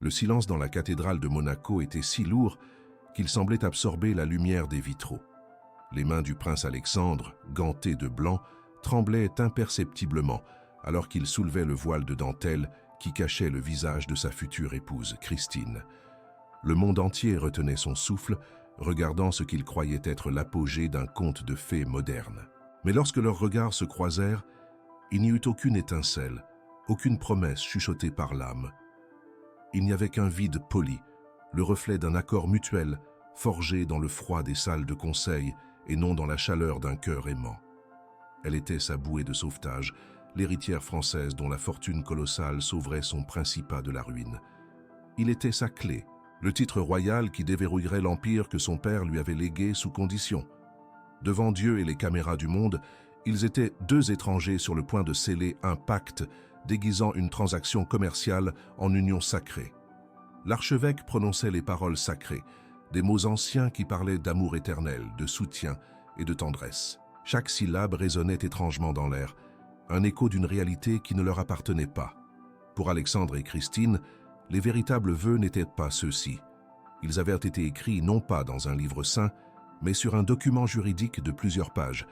Le silence dans la cathédrale de Monaco était si lourd qu'il semblait absorber la lumière des vitraux. Les mains du prince Alexandre, gantées de blanc, tremblaient imperceptiblement alors qu'il soulevait le voile de dentelle qui cachait le visage de sa future épouse, Christine. Le monde entier retenait son souffle, regardant ce qu'il croyait être l'apogée d'un conte de fées moderne. Mais lorsque leurs regards se croisèrent, il n'y eut aucune étincelle, aucune promesse chuchotée par l'âme. Il n'y avait qu'un vide poli, le reflet d'un accord mutuel, forgé dans le froid des salles de conseil et non dans la chaleur d'un cœur aimant. Elle était sa bouée de sauvetage, l'héritière française dont la fortune colossale sauverait son principat de la ruine. Il était sa clé, le titre royal qui déverrouillerait l'empire que son père lui avait légué sous condition. Devant Dieu et les caméras du monde, ils étaient deux étrangers sur le point de sceller un pacte déguisant une transaction commerciale en union sacrée. L'archevêque prononçait les paroles sacrées, des mots anciens qui parlaient d'amour éternel, de soutien et de tendresse. Chaque syllabe résonnait étrangement dans l'air, un écho d'une réalité qui ne leur appartenait pas. Pour Alexandre et Christine, les véritables vœux n'étaient pas ceux-ci. Ils avaient été écrits non pas dans un livre saint, mais sur un document juridique de plusieurs pages,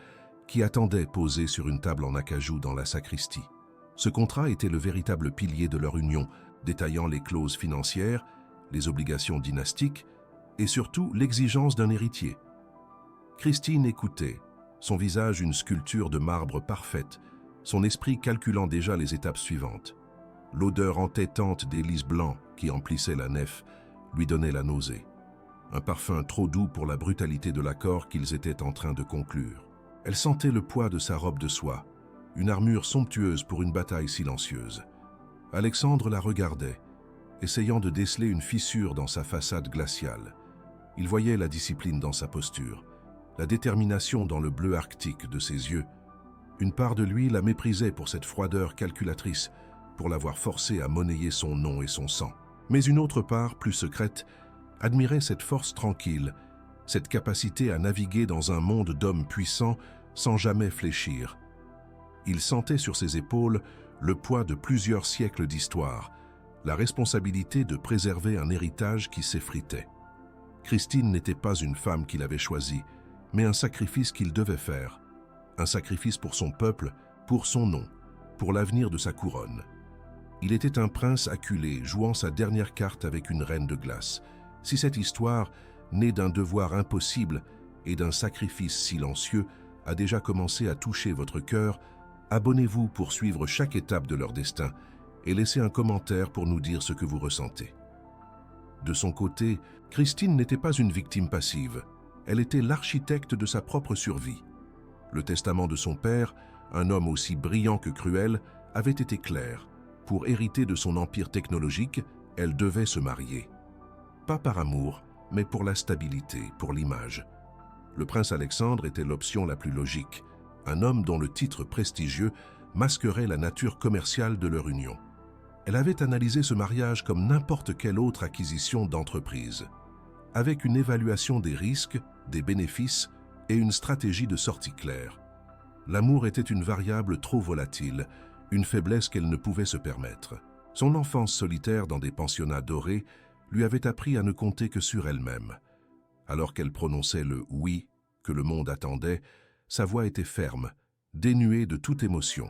qui attendait posé sur une table en acajou dans la sacristie. Ce contrat était le véritable pilier de leur union, détaillant les clauses financières, les obligations dynastiques et surtout l'exigence d'un héritier. Christine écoutait, son visage une sculpture de marbre parfaite, son esprit calculant déjà les étapes suivantes. L'odeur entêtante des lys blancs qui emplissaient la nef lui donnait la nausée. Un parfum trop doux pour la brutalité de l'accord qu'ils étaient en train de conclure. Elle sentait le poids de sa robe de soie, une armure somptueuse pour une bataille silencieuse. Alexandre la regardait, essayant de déceler une fissure dans sa façade glaciale. Il voyait la discipline dans sa posture, la détermination dans le bleu arctique de ses yeux. Une part de lui la méprisait pour cette froideur calculatrice, pour l'avoir forcé à monnayer son nom et son sang. Mais une autre part, plus secrète, admirait cette force tranquille, cette capacité à naviguer dans un monde d'hommes puissants sans jamais fléchir. Il sentait sur ses épaules le poids de plusieurs siècles d'histoire, la responsabilité de préserver un héritage qui s'effritait. Christine n'était pas une femme qu'il avait choisie, mais un sacrifice qu'il devait faire. Un sacrifice pour son peuple, pour son nom, pour l'avenir de sa couronne. Il était un prince acculé, jouant sa dernière carte avec une reine de glace. Si cette histoire, née d'un devoir impossible et d'un sacrifice silencieux, a déjà commencé à toucher votre cœur, abonnez-vous pour suivre chaque étape de leur destin et laissez un commentaire pour nous dire ce que vous ressentez. De son côté, Christine n'était pas une victime passive. Elle était l'architecte de sa propre survie. Le testament de son père, un homme aussi brillant que cruel, avait été clair. Pour hériter de son empire technologique, elle devait se marier. Pas par amour, mais pour la stabilité, pour l'image. Le prince Alexandre était l'option la plus logique, un homme dont le titre prestigieux masquerait la nature commerciale de leur union. Elle avait analysé ce mariage comme n'importe quelle autre acquisition d'entreprise, avec une évaluation des risques, des bénéfices et une stratégie de sortie claire. L'amour était une variable trop volatile, une faiblesse qu'elle ne pouvait se permettre. Son enfance solitaire dans des pensionnats dorés lui avait appris à ne compter que sur elle-même. Alors qu'elle prononçait le « oui » que le monde attendait, sa voix était ferme, dénuée de toute émotion.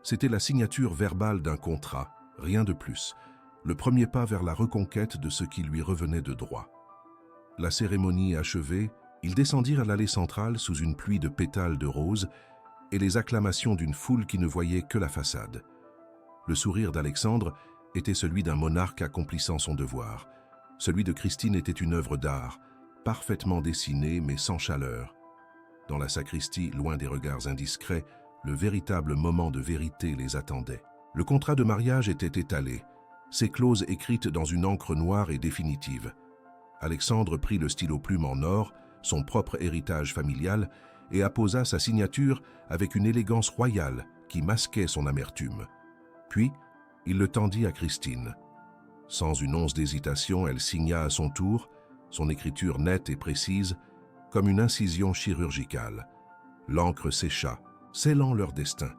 C'était la signature verbale d'un contrat, rien de plus, le premier pas vers la reconquête de ce qui lui revenait de droit. La cérémonie achevée, ils descendirent à l'allée centrale sous une pluie de pétales de roses et les acclamations d'une foule qui ne voyait que la façade. Le sourire d'Alexandre était celui d'un monarque accomplissant son devoir. Celui de Christine était une œuvre d'art, parfaitement dessinée mais sans chaleur. Dans la sacristie, loin des regards indiscrets, le véritable moment de vérité les attendait. Le contrat de mariage était étalé, ses clauses écrites dans une encre noire et définitive. Alexandre prit le stylo plume en or, son propre héritage familial, et apposa sa signature avec une élégance royale qui masquait son amertume. Puis, il le tendit à Christine. Sans une once d'hésitation, elle signa à son tour, son écriture nette et précise, comme une incision chirurgicale. L'encre sécha, scellant leur destin.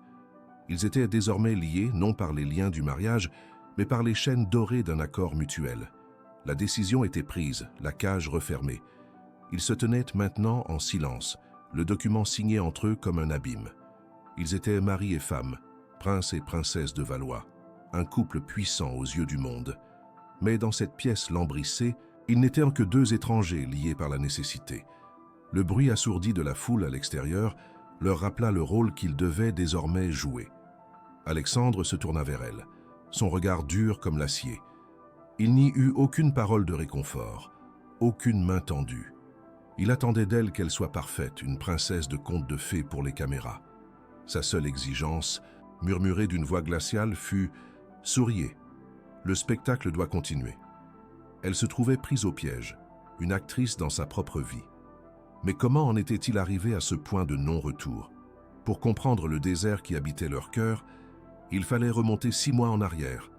Ils étaient désormais liés non par les liens du mariage, mais par les chaînes dorées d'un accord mutuel. La décision était prise, la cage refermée. Ils se tenaient maintenant en silence, le document signé entre eux comme un abîme. Ils étaient mari et femme, prince et princesse de Valois, un couple puissant aux yeux du monde. Mais dans cette pièce lambrissée, ils n'étaient que deux étrangers liés par la nécessité. Le bruit assourdi de la foule à l'extérieur leur rappela le rôle qu'ils devaient désormais jouer. Alexandre se tourna vers elle, son regard dur comme l'acier. Il n'y eut aucune parole de réconfort, aucune main tendue. Il attendait d'elle qu'elle soit parfaite, une princesse de conte de fées pour les caméras. Sa seule exigence, murmurée d'une voix glaciale, fut « Souriez, le spectacle doit continuer ». Elle se trouvait prise au piège, une actrice dans sa propre vie. Mais comment en était-il arrivé à ce point de non-retour? Pour comprendre le désert qui habitait leur cœur, il fallait remonter 6 mois en arrière,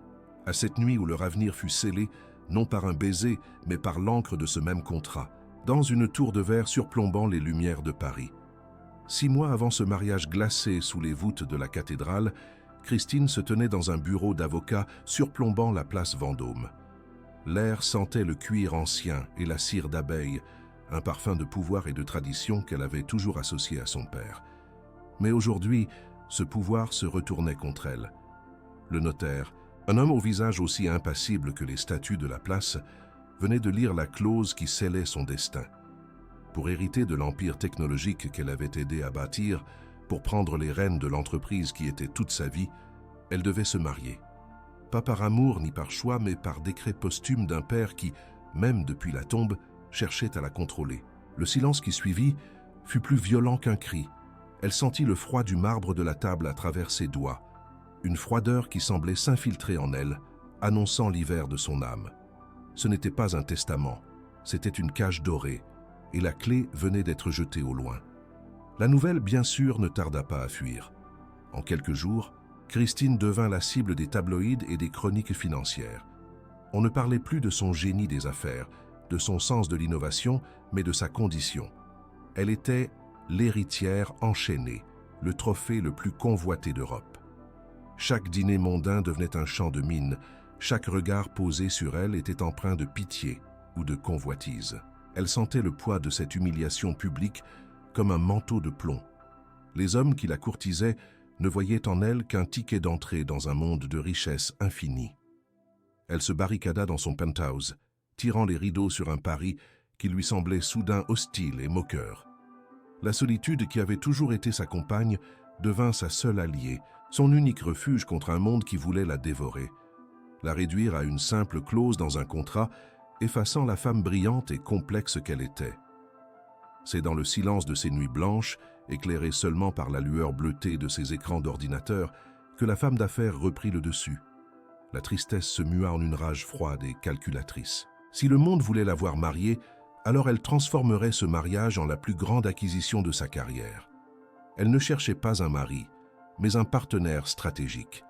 à cette nuit où leur avenir fut scellé, non par un baiser, mais par l'encre de ce même contrat, dans une tour de verre surplombant les lumières de Paris. 6 mois avant ce mariage glacé sous les voûtes de la cathédrale, Christine se tenait dans un bureau d'avocat surplombant la place Vendôme. L'air sentait le cuir ancien et la cire d'abeille, un parfum de pouvoir et de tradition qu'elle avait toujours associé à son père. Mais aujourd'hui, ce pouvoir se retournait contre elle. Le notaire, un homme au visage aussi impassible que les statues de la place, venait de lire la clause qui scellait son destin. Pour hériter de l'empire technologique qu'elle avait aidé à bâtir, pour prendre les rênes de l'entreprise qui était toute sa vie, elle devait se marier. Pas par amour ni par choix, mais par décret posthume d'un père qui, même depuis la tombe, cherchait à la contrôler. Le silence qui suivit fut plus violent qu'un cri. Elle sentit le froid du marbre de la table à travers ses doigts, une froideur qui semblait s'infiltrer en elle, annonçant l'hiver de son âme. Ce n'était pas un testament, c'était une cage dorée, et la clé venait d'être jetée au loin. La nouvelle, bien sûr, ne tarda pas à fuir. En quelques jours, Christine devint la cible des tabloïds et des chroniques financières. On ne parlait plus de son génie des affaires, de son sens de l'innovation, mais de sa condition. Elle était l'héritière enchaînée, le trophée le plus convoité d'Europe. Chaque dîner mondain devenait un champ de mine, chaque regard posé sur elle était empreint de pitié ou de convoitise. Elle sentait le poids de cette humiliation publique comme un manteau de plomb. Les hommes qui la courtisaient ne voyaient en elle qu'un ticket d'entrée dans un monde de richesse infinie. Elle se barricada dans son penthouse, tirant les rideaux sur un Paris qui lui semblait soudain hostile et moqueur. La solitude qui avait toujours été sa compagne devint sa seule alliée, son unique refuge contre un monde qui voulait la dévorer. La réduire à une simple clause dans un contrat, effaçant la femme brillante et complexe qu'elle était. C'est dans le silence de ces nuits blanches, éclairées seulement par la lueur bleutée de ses écrans d'ordinateur, que la femme d'affaires reprit le dessus. La tristesse se mua en une rage froide et calculatrice. Si le monde voulait la voir mariée, alors elle transformerait ce mariage en la plus grande acquisition de sa carrière. Elle ne cherchait pas un mari, mais un partenaire stratégique.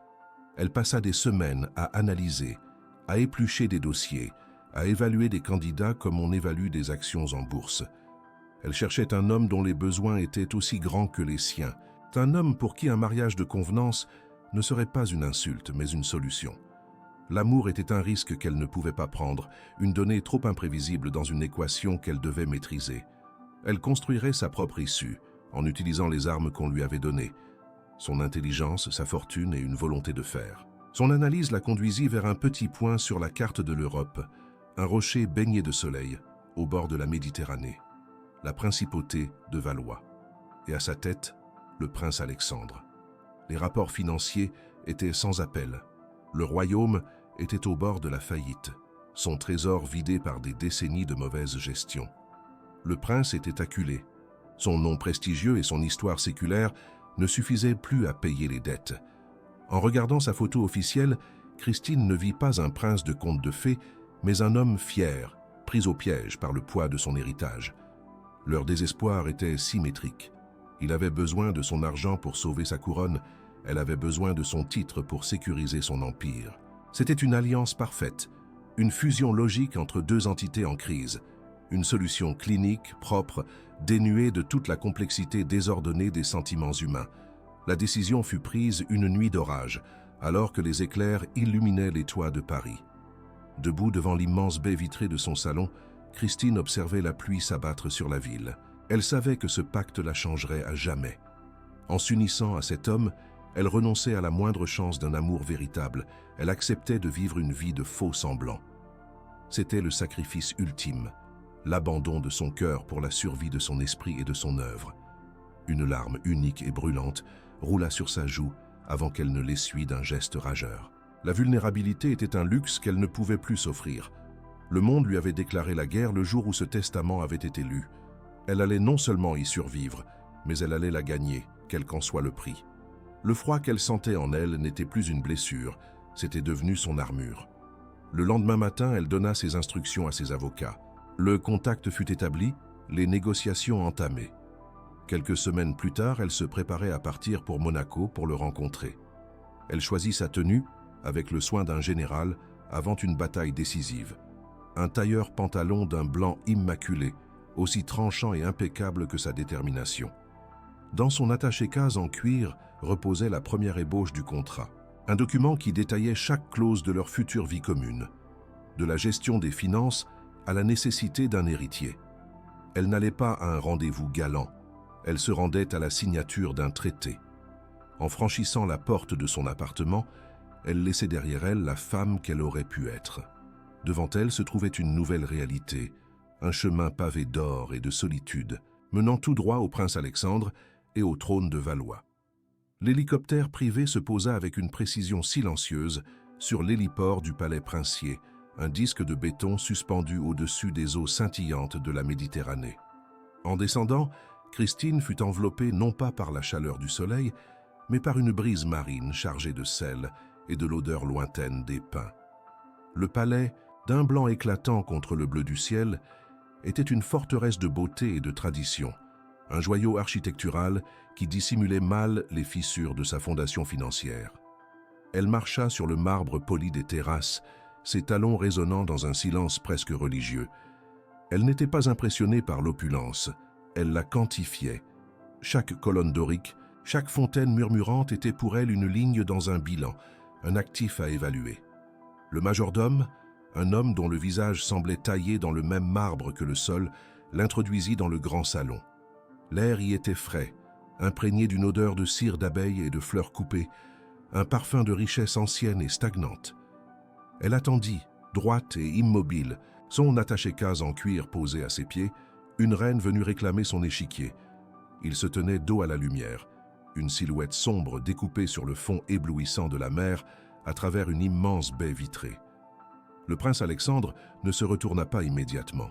Elle passa des semaines à analyser, à éplucher des dossiers, à évaluer des candidats comme on évalue des actions en bourse. Elle cherchait un homme dont les besoins étaient aussi grands que les siens, un homme pour qui un mariage de convenance ne serait pas une insulte, mais une solution. L'amour était un risque qu'elle ne pouvait pas prendre, une donnée trop imprévisible dans une équation qu'elle devait maîtriser. Elle construirait sa propre issue, en utilisant les armes qu'on lui avait données, son intelligence, sa fortune et une volonté de faire. Son analyse la conduisit vers un petit point sur la carte de l'Europe, un rocher baigné de soleil, au bord de la Méditerranée, la principauté de Valois, et à sa tête, le prince Alexandre. Les rapports financiers étaient sans appel. Le royaume était au bord de la faillite, son trésor vidé par des décennies de mauvaise gestion. Le prince était acculé. Son nom prestigieux et son histoire séculaire ne suffisaient plus à payer les dettes. En regardant sa photo officielle, Christine ne vit pas un prince de conte de fées, mais un homme fier, pris au piège par le poids de son héritage. Leur désespoir était symétrique. Il avait besoin de son argent pour sauver sa couronne, elle avait besoin de son titre pour sécuriser son empire. C'était une alliance parfaite, une fusion logique entre deux entités en crise, une solution clinique, propre, dénuée de toute la complexité désordonnée des sentiments humains. La décision fut prise une nuit d'orage, alors que les éclairs illuminaient les toits de Paris. Debout devant l'immense baie vitrée de son salon, Christine observait la pluie s'abattre sur la ville. Elle savait que ce pacte la changerait à jamais. En s'unissant à cet homme, elle renonçait à la moindre chance d'un amour véritable. Elle acceptait de vivre une vie de faux semblants. C'était le sacrifice ultime, l'abandon de son cœur pour la survie de son esprit et de son œuvre. Une larme unique et brûlante roula sur sa joue avant qu'elle ne l'essuie d'un geste rageur. La vulnérabilité était un luxe qu'elle ne pouvait plus s'offrir. Le monde lui avait déclaré la guerre le jour où ce testament avait été lu. Elle allait non seulement y survivre, mais elle allait la gagner, quel qu'en soit le prix. Le froid qu'elle sentait en elle n'était plus une blessure, c'était devenu son armure. Le lendemain matin, elle donna ses instructions à ses avocats. Le contact fut établi, les négociations entamées. Quelques semaines plus tard, elle se préparait à partir pour Monaco pour le rencontrer. Elle choisit sa tenue, avec le soin d'un général, avant une bataille décisive. Un tailleur pantalon d'un blanc immaculé, aussi tranchant et impeccable que sa détermination. Dans son attaché-case en cuir reposait la première ébauche du contrat. Un document qui détaillait chaque clause de leur future vie commune, de la gestion des finances à la nécessité d'un héritier. Elle n'allait pas à un rendez-vous galant, elle se rendait à la signature d'un traité. En franchissant la porte de son appartement, elle laissait derrière elle la femme qu'elle aurait pu être. Devant elle se trouvait une nouvelle réalité, un chemin pavé d'or et de solitude, menant tout droit au prince Alexandre et au trône de Valois. L'hélicoptère privé se posa avec une précision silencieuse sur l'héliport du palais princier, un disque de béton suspendu au-dessus des eaux scintillantes de la Méditerranée. En descendant, Christine fut enveloppée non pas par la chaleur du soleil, mais par une brise marine chargée de sel et de l'odeur lointaine des pins. Le palais, d'un blanc éclatant contre le bleu du ciel, était une forteresse de beauté et de tradition, un joyau architectural qui dissimulait mal les fissures de sa fondation financière. Elle marcha sur le marbre poli des terrasses, ses talons résonnant dans un silence presque religieux. Elle n'était pas impressionnée par l'opulence, elle la quantifiait. Chaque colonne dorique, chaque fontaine murmurante était pour elle une ligne dans un bilan, un actif à évaluer. Le majordome, un homme dont le visage semblait taillé dans le même marbre que le sol, l'introduisit dans le grand salon. L'air y était frais, imprégné d'une odeur de cire d'abeille et de fleurs coupées, un parfum de richesse ancienne et stagnante. Elle attendit, droite et immobile, son attaché-case en cuir posé à ses pieds, une reine venue réclamer son échiquier. Il se tenait dos à la lumière, une silhouette sombre découpée sur le fond éblouissant de la mer à travers une immense baie vitrée. Le prince Alexandre ne se retourna pas immédiatement.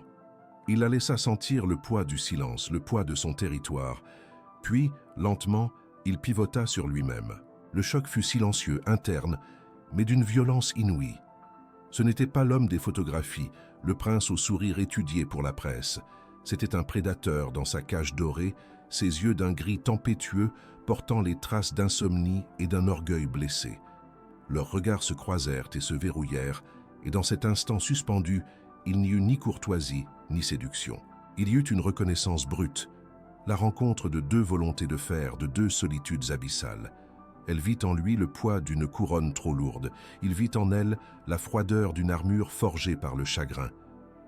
Il la laissa sentir le poids du silence, le poids de son territoire. Puis, lentement, il pivota sur lui-même. Le choc fut silencieux, interne, mais d'une violence inouïe. Ce n'était pas l'homme des photographies, le prince au sourire étudié pour la presse. C'était un prédateur dans sa cage dorée, ses yeux d'un gris tempétueux portant les traces d'insomnie et d'un orgueil blessé. Leurs regards se croisèrent et se verrouillèrent, et dans cet instant suspendu, il n'y eut ni courtoisie, ni séduction. Il y eut une reconnaissance brute, la rencontre de deux volontés de fer, de deux solitudes abyssales. Elle vit en lui le poids d'une couronne trop lourde. Il vit en elle la froideur d'une armure forgée par le chagrin.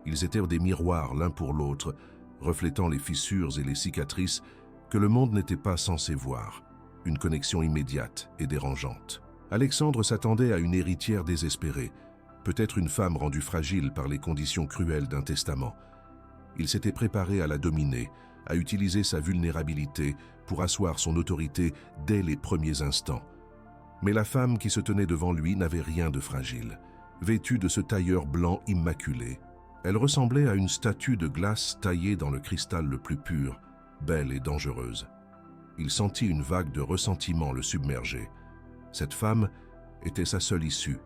Ils étaient des miroirs l'un pour l'autre, reflétant les fissures et les cicatrices que le monde n'était pas censé voir. Une connexion immédiate et dérangeante. Alexandre s'attendait à une héritière désespérée, peut-être une femme rendue fragile par les conditions cruelles d'un testament. Il s'était préparé à la dominer, à utiliser sa vulnérabilité pour asseoir son autorité dès les premiers instants. Mais la femme qui se tenait devant lui n'avait rien de fragile. Vêtue de ce tailleur blanc immaculé, elle ressemblait à une statue de glace taillée dans le cristal le plus pur, belle et dangereuse. Il sentit une vague de ressentiment le submerger. Cette femme était sa seule issue,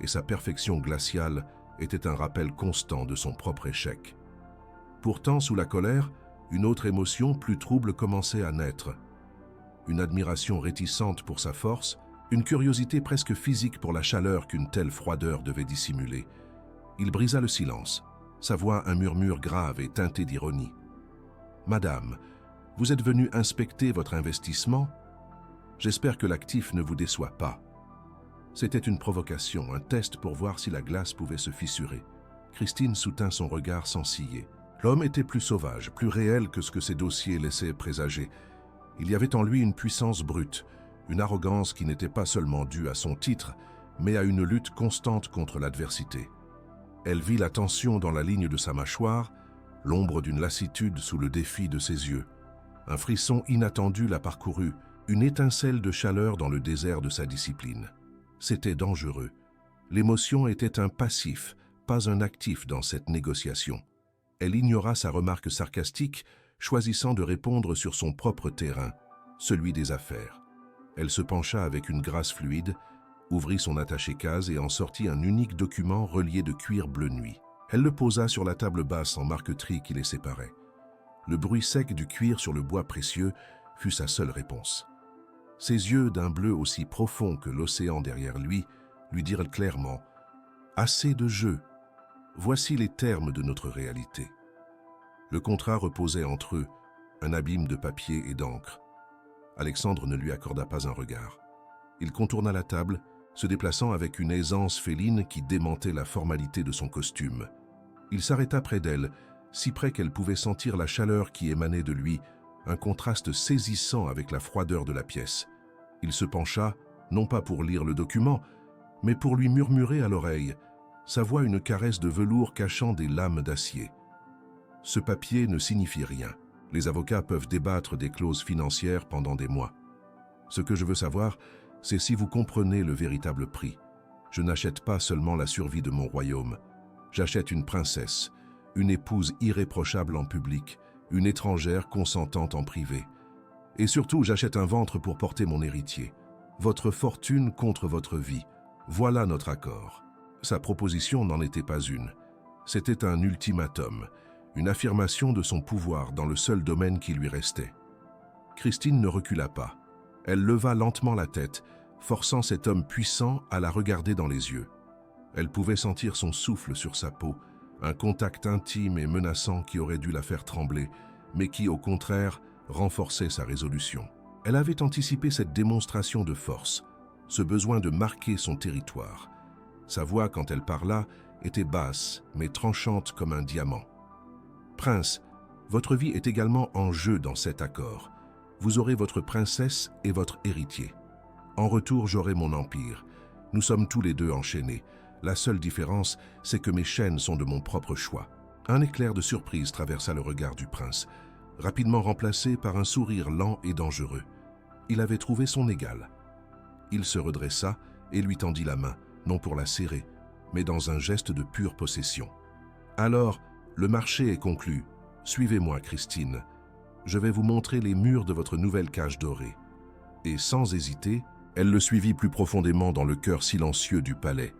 et sa perfection glaciale était un rappel constant de son propre échec. Pourtant, sous la colère, une autre émotion plus trouble commençait à naître. Une admiration réticente pour sa force, une curiosité presque physique pour la chaleur qu'une telle froideur devait dissimuler. Il brisa le silence, sa voix un murmure grave et teinté d'ironie. « Madame, vous êtes venue inspecter votre investissement? J'espère que l'actif ne vous déçoit pas. » C'était une provocation, un test pour voir si la glace pouvait se fissurer. Christine soutint son regard sans ciller. L'homme était plus sauvage, plus réel que ce que ses dossiers laissaient présager. Il y avait en lui une puissance brute, une arrogance qui n'était pas seulement due à son titre, mais à une lutte constante contre l'adversité. Elle vit la tension dans la ligne de sa mâchoire, l'ombre d'une lassitude sous le défi de ses yeux. Un frisson inattendu la parcourut, une étincelle de chaleur dans le désert de sa discipline. C'était dangereux. L'émotion était un passif, pas un actif dans cette négociation. Elle ignora sa remarque sarcastique, choisissant de répondre sur son propre terrain, celui des affaires. Elle se pencha avec une grâce fluide, ouvrit son attaché-case et en sortit un unique document relié de cuir bleu nuit. Elle le posa sur la table basse en marqueterie qui les séparait. Le bruit sec du cuir sur le bois précieux fut sa seule réponse. Ses yeux, d'un bleu aussi profond que l'océan derrière lui dirent clairement « Assez de jeu. Voici les termes de notre réalité. » Le contrat reposait entre eux, un abîme de papier et d'encre. Alexandre ne lui accorda pas un regard. Il contourna la table, se déplaçant avec une aisance féline qui démentait la formalité de son costume. Il s'arrêta près d'elle, si près qu'elle pouvait sentir la chaleur qui émanait de lui, un contraste saisissant avec la froideur de la pièce. Il se pencha, non pas pour lire le document, mais pour lui murmurer à l'oreille, sa voix une caresse de velours cachant des lames d'acier. Ce papier ne signifie rien. Les avocats peuvent débattre des clauses financières pendant des mois. Ce que je veux savoir, c'est si vous comprenez le véritable prix. Je n'achète pas seulement la survie de mon royaume. J'achète une princesse, une épouse irréprochable en public, une étrangère consentante en privé. Et surtout, j'achète un ventre pour porter mon héritier. Votre fortune contre votre vie. Voilà notre accord. Sa proposition n'en était pas une. C'était un ultimatum, une affirmation de son pouvoir dans le seul domaine qui lui restait. Christine ne recula pas. Elle leva lentement la tête, forçant cet homme puissant à la regarder dans les yeux. Elle pouvait sentir son souffle sur sa peau, un contact intime et menaçant qui aurait dû la faire trembler, mais qui, au contraire, renforçait sa résolution. Elle avait anticipé cette démonstration de force, ce besoin de marquer son territoire. Sa voix, quand elle parla, était basse, mais tranchante comme un diamant. « Prince, votre vie est également en jeu dans cet accord. Vous aurez votre princesse et votre héritier. En retour, j'aurai mon empire. Nous sommes tous les deux enchaînés. La seule différence, c'est que mes chaînes sont de mon propre choix. » Un éclair de surprise traversa le regard du prince, rapidement remplacé par un sourire lent et dangereux. Il avait trouvé son égal. Il se redressa et lui tendit la main, non pour la serrer, mais dans un geste de pure possession. « Alors, le marché est conclu. Suivez-moi, Christine. Je vais vous montrer les murs de votre nouvelle cage dorée. » Et sans hésiter, elle le suivit plus profondément dans le cœur silencieux du palais.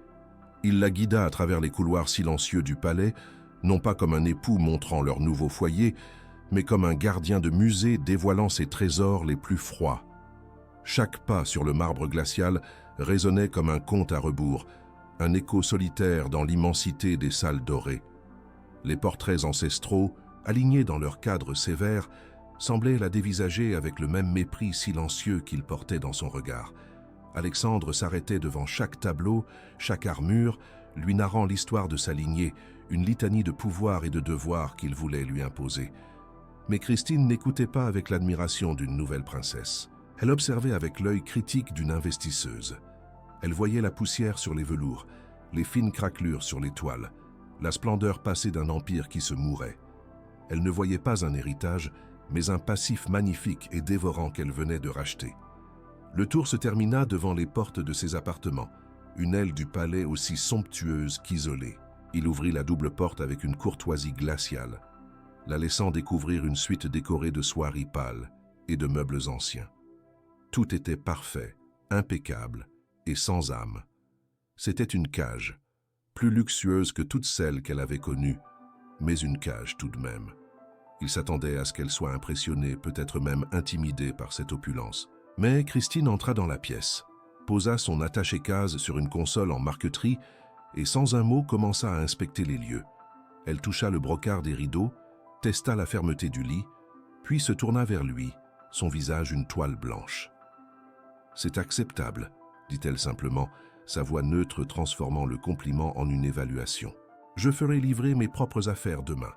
Il la guida à travers les couloirs silencieux du palais, non pas comme un époux montrant leur nouveau foyer, mais comme un gardien de musée dévoilant ses trésors les plus froids. Chaque pas sur le marbre glacial résonnait comme un conte à rebours, un écho solitaire dans l'immensité des salles dorées. Les portraits ancestraux, alignés dans leur cadre sévère, semblaient la dévisager avec le même mépris silencieux qu'il portait dans son regard. Alexandre s'arrêtait devant chaque tableau, chaque armure, lui narrant l'histoire de sa lignée, une litanie de pouvoirs et de devoirs qu'il voulait lui imposer. Mais Christine n'écoutait pas avec l'admiration d'une nouvelle princesse. Elle observait avec l'œil critique d'une investisseuse. Elle voyait la poussière sur les velours, les fines craquelures sur les toiles, la splendeur passée d'un empire qui se mourait. Elle ne voyait pas un héritage, mais un passif magnifique et dévorant qu'elle venait de racheter. Le tour se termina devant les portes de ses appartements, une aile du palais aussi somptueuse qu'isolée. Il ouvrit la double porte avec une courtoisie glaciale, la laissant découvrir une suite décorée de soieries pâles et de meubles anciens. Tout était parfait, impeccable et sans âme. C'était une cage, plus luxueuse que toutes celles qu'elle avait connues, mais une cage tout de même. Il s'attendait à ce qu'elle soit impressionnée, peut-être même intimidée par cette opulence. Mais Christine entra dans la pièce, posa son attaché-case sur une console en marqueterie et sans un mot commença à inspecter les lieux. Elle toucha le brocart des rideaux, testa la fermeté du lit, puis se tourna vers lui, son visage une toile blanche. « C'est acceptable, dit-elle simplement, sa voix neutre transformant le compliment en une évaluation. « Je ferai livrer mes propres affaires demain.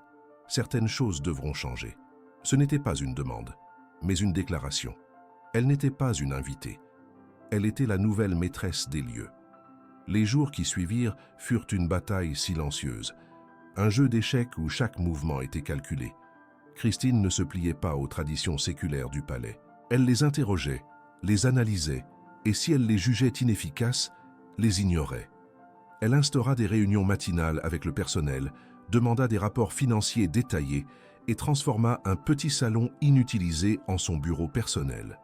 Certaines choses devront changer. » Ce n'était pas une demande, mais une déclaration. Elle n'était pas une invitée. Elle était la nouvelle maîtresse des lieux. Les jours qui suivirent furent une bataille silencieuse, un jeu d'échecs où chaque mouvement était calculé. Christine ne se pliait pas aux traditions séculaires du palais. Elle les interrogeait, les analysait, et si elle les jugeait inefficaces, les ignorait. Elle instaura des réunions matinales avec le personnel, demanda des rapports financiers détaillés et transforma un petit salon inutilisé en son bureau personnel,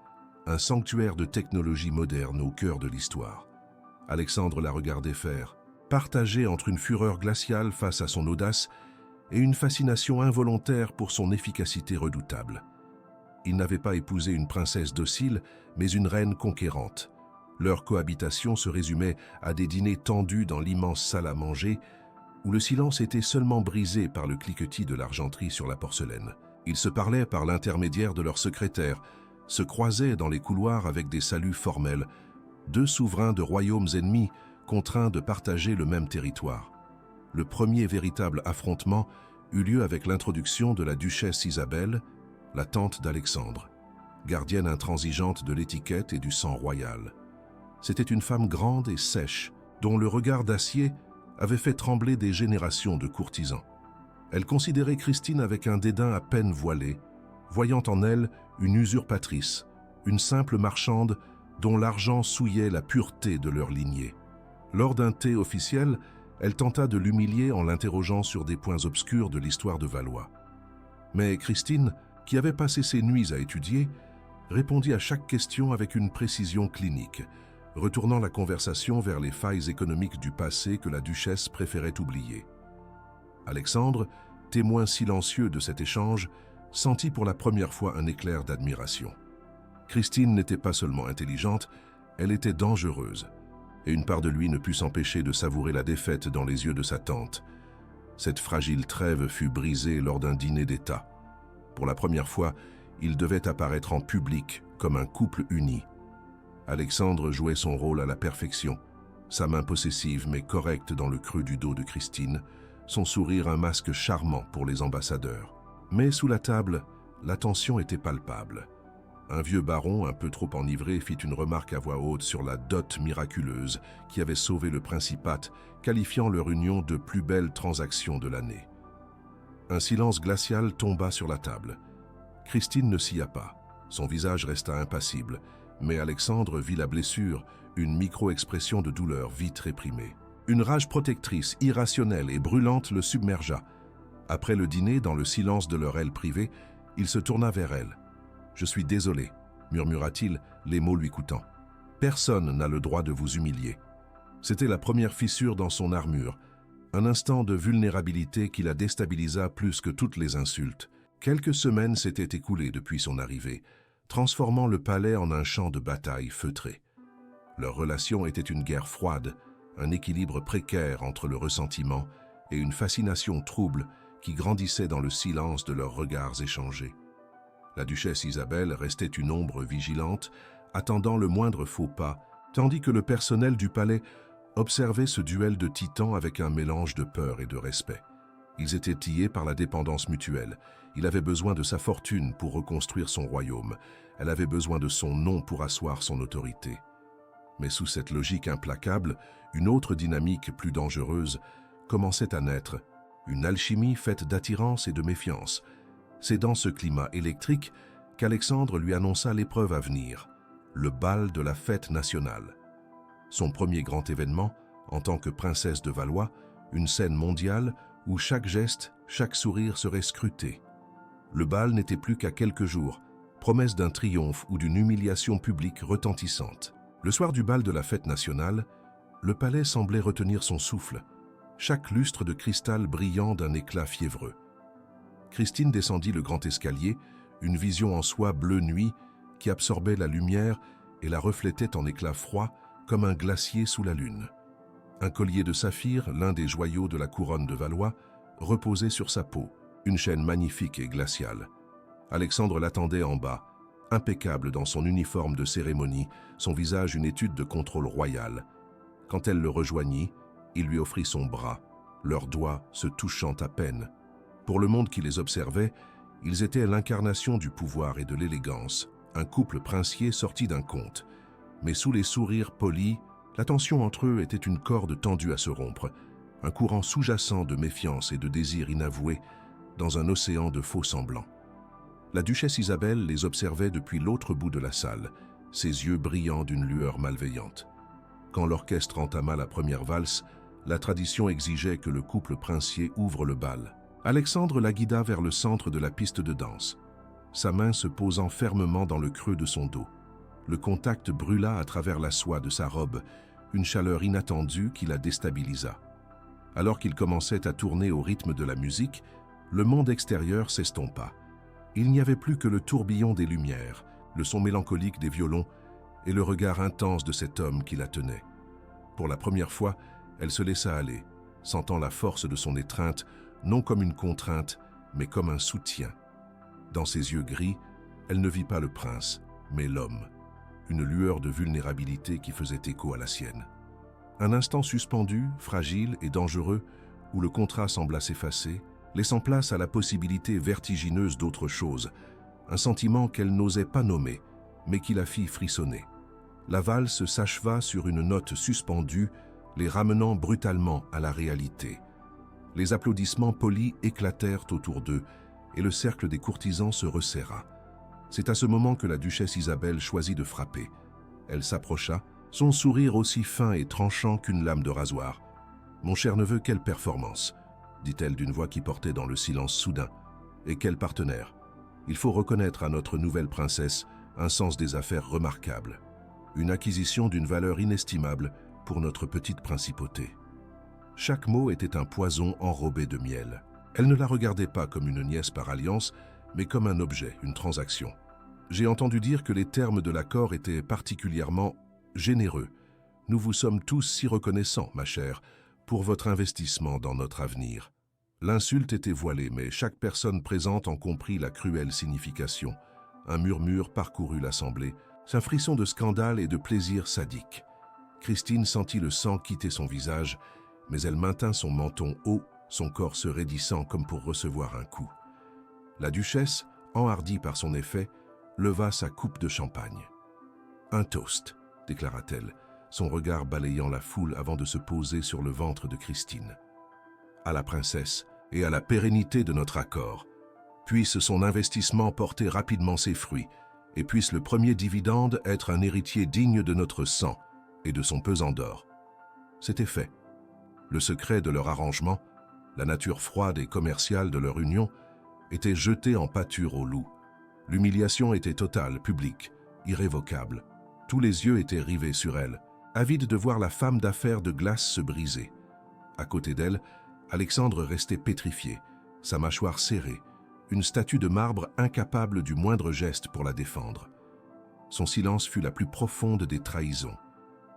un sanctuaire de technologie moderne au cœur de l'histoire. Alexandre la regardait faire, partagée entre une fureur glaciale face à son audace et une fascination involontaire pour son efficacité redoutable. Il n'avait pas épousé une princesse docile, mais une reine conquérante. Leur cohabitation se résumait à des dîners tendus dans l'immense salle à manger, où le silence était seulement brisé par le cliquetis de l'argenterie sur la porcelaine. Ils se parlaient par l'intermédiaire de leur secrétaire, se croisaient dans les couloirs avec des saluts formels, deux souverains de royaumes ennemis contraints de partager le même territoire. Le premier véritable affrontement eut lieu avec l'introduction de la duchesse Isabelle, la tante d'Alexandre, gardienne intransigeante de l'étiquette et du sang royal. C'était une femme grande et sèche, dont le regard d'acier avait fait trembler des générations de courtisans. Elle considérait Christine avec un dédain à peine voilé, voyant en elle une usurpatrice, une simple marchande dont l'argent souillait la pureté de leur lignée. Lors d'un thé officiel, elle tenta de l'humilier en l'interrogeant sur des points obscurs de l'histoire de Valois. Mais Christine, qui avait passé ses nuits à étudier, répondit à chaque question avec une précision clinique, retournant la conversation vers les failles économiques du passé que la duchesse préférait oublier. Alexandre, témoin silencieux de cet échange, sentit pour la première fois un éclair d'admiration. Christine n'était pas seulement intelligente, elle était dangereuse, et une part de lui ne put s'empêcher de savourer la défaite dans les yeux de sa tante. Cette fragile trêve fut brisée lors d'un dîner d'État. Pour la première fois, ils devaient apparaître en public comme un couple uni. Alexandre jouait son rôle à la perfection, sa main possessive mais correcte dans le creux du dos de Christine, son sourire un masque charmant pour les ambassadeurs. Mais sous la table, la tension était palpable. Un vieux baron, un peu trop enivré, fit une remarque à voix haute sur la dot miraculeuse qui avait sauvé le principat, qualifiant leur union de plus belle transaction de l'année. Un silence glacial tomba sur la table. Christine ne sia pas. Son visage resta impassible, mais Alexandre vit la blessure, une micro-expression de douleur vite réprimée. Une rage protectrice, irrationnelle et brûlante le submergea. Après le dîner, dans le silence de leur aile privée, il se tourna vers elle. « Je suis désolé », murmura-t-il, les mots lui coûtant. « Personne n'a le droit de vous humilier. » C'était la première fissure dans son armure, un instant de vulnérabilité qui la déstabilisa plus que toutes les insultes. Quelques semaines s'étaient écoulées depuis son arrivée, transformant le palais en un champ de bataille feutré. Leur relation était une guerre froide, un équilibre précaire entre le ressentiment et une fascination trouble qui grandissait dans le silence de leurs regards échangés. La duchesse Isabelle restait une ombre vigilante, attendant le moindre faux pas, tandis que le personnel du palais observait ce duel de titans avec un mélange de peur et de respect. Ils étaient liés par la dépendance mutuelle. Il avait besoin de sa fortune pour reconstruire son royaume. Elle avait besoin de son nom pour asseoir son autorité. Mais sous cette logique implacable, une autre dynamique plus dangereuse commençait à naître, une alchimie faite d'attirance et de méfiance. C'est dans ce climat électrique qu'Alexandre lui annonça l'épreuve à venir, le bal de la fête nationale. Son premier grand événement, en tant que princesse de Valois, une scène mondiale où chaque geste, chaque sourire serait scruté. Le bal n'était plus qu'à quelques jours, promesse d'un triomphe ou d'une humiliation publique retentissante. Le soir du bal de la fête nationale, le palais semblait retenir son souffle, chaque lustre de cristal brillant d'un éclat fiévreux. Christine descendit le grand escalier, une vision en soie bleu nuit qui absorbait la lumière et la reflétait en éclats froids comme un glacier sous la lune. Un collier de saphir, l'un des joyaux de la couronne de Valois, reposait sur sa peau, une chaîne magnifique et glaciale. Alexandre l'attendait en bas, impeccable dans son uniforme de cérémonie, son visage une étude de contrôle royal. Quand elle le rejoignit, il lui offrit son bras, leurs doigts se touchant à peine. Pour le monde qui les observait, ils étaient l'incarnation du pouvoir et de l'élégance, un couple princier sorti d'un conte. Mais sous les sourires polis, la tension entre eux était une corde tendue à se rompre, un courant sous-jacent de méfiance et de désir inavoué dans un océan de faux semblants. La duchesse Isabelle les observait depuis l'autre bout de la salle, ses yeux brillants d'une lueur malveillante. Quand l'orchestre entama la première valse, la tradition exigeait que le couple princier ouvre le bal. Alexandre la guida vers le centre de la piste de danse, sa main se posant fermement dans le creux de son dos. Le contact brûla à travers la soie de sa robe, une chaleur inattendue qui la déstabilisa. Alors qu'il commençait à tourner au rythme de la musique, le monde extérieur s'estompa. Il n'y avait plus que le tourbillon des lumières, le son mélancolique des violons et le regard intense de cet homme qui la tenait. Pour la première fois, elle se laissa aller, sentant la force de son étreinte, non comme une contrainte, mais comme un soutien. Dans ses yeux gris, elle ne vit pas le prince, mais l'homme, une lueur de vulnérabilité qui faisait écho à la sienne. Un instant suspendu, fragile et dangereux, où le contrat sembla s'effacer, laissant place à la possibilité vertigineuse d'autre chose, un sentiment qu'elle n'osait pas nommer, mais qui la fit frissonner. La valse s'acheva sur une note suspendue, les ramenant brutalement à la réalité. Les applaudissements polis éclatèrent autour d'eux, et le cercle des courtisans se resserra. C'est à ce moment que la duchesse Isabelle choisit de frapper. Elle s'approcha, son sourire aussi fin et tranchant qu'une lame de rasoir. « Mon cher neveu, quelle performance !» dit-elle d'une voix qui portait dans le silence soudain. « Et quel partenaire ! Il faut reconnaître à notre nouvelle princesse un sens des affaires remarquable. Une acquisition d'une valeur inestimable pour notre petite principauté. » Chaque mot était un poison enrobé de miel. Elle ne la regardait pas comme une nièce par alliance, mais comme un objet, une transaction. « J'ai entendu dire que les termes de l'accord étaient particulièrement généreux. Nous vous sommes tous si reconnaissants, ma chère, pour votre investissement dans notre avenir. » L'insulte était voilée, mais chaque personne présente en comprit la cruelle signification. Un murmure parcourut l'assemblée, un frisson de scandale et de plaisir sadique. Christine sentit le sang quitter son visage, mais elle maintint son menton haut, son corps se raidissant comme pour recevoir un coup. La duchesse, enhardie par son effet, leva sa coupe de champagne. « Un toast », déclara-t-elle, son regard balayant la foule avant de se poser sur le ventre de Christine. « À la princesse et à la pérennité de notre accord. Puisse son investissement porter rapidement ses fruits, et puisse le premier dividende être un héritier digne de notre sang et de son pesant d'or. » C'était fait. Le secret de leur arrangement, la nature froide et commerciale de leur union, était jeté en pâture au loup. L'humiliation était totale, publique, irrévocable. Tous les yeux étaient rivés sur elle, avides de voir la femme d'affaires de glace se briser. À côté d'elle, Alexandre restait pétrifié, sa mâchoire serrée, une statue de marbre incapable du moindre geste pour la défendre. Son silence fut la plus profonde des trahisons.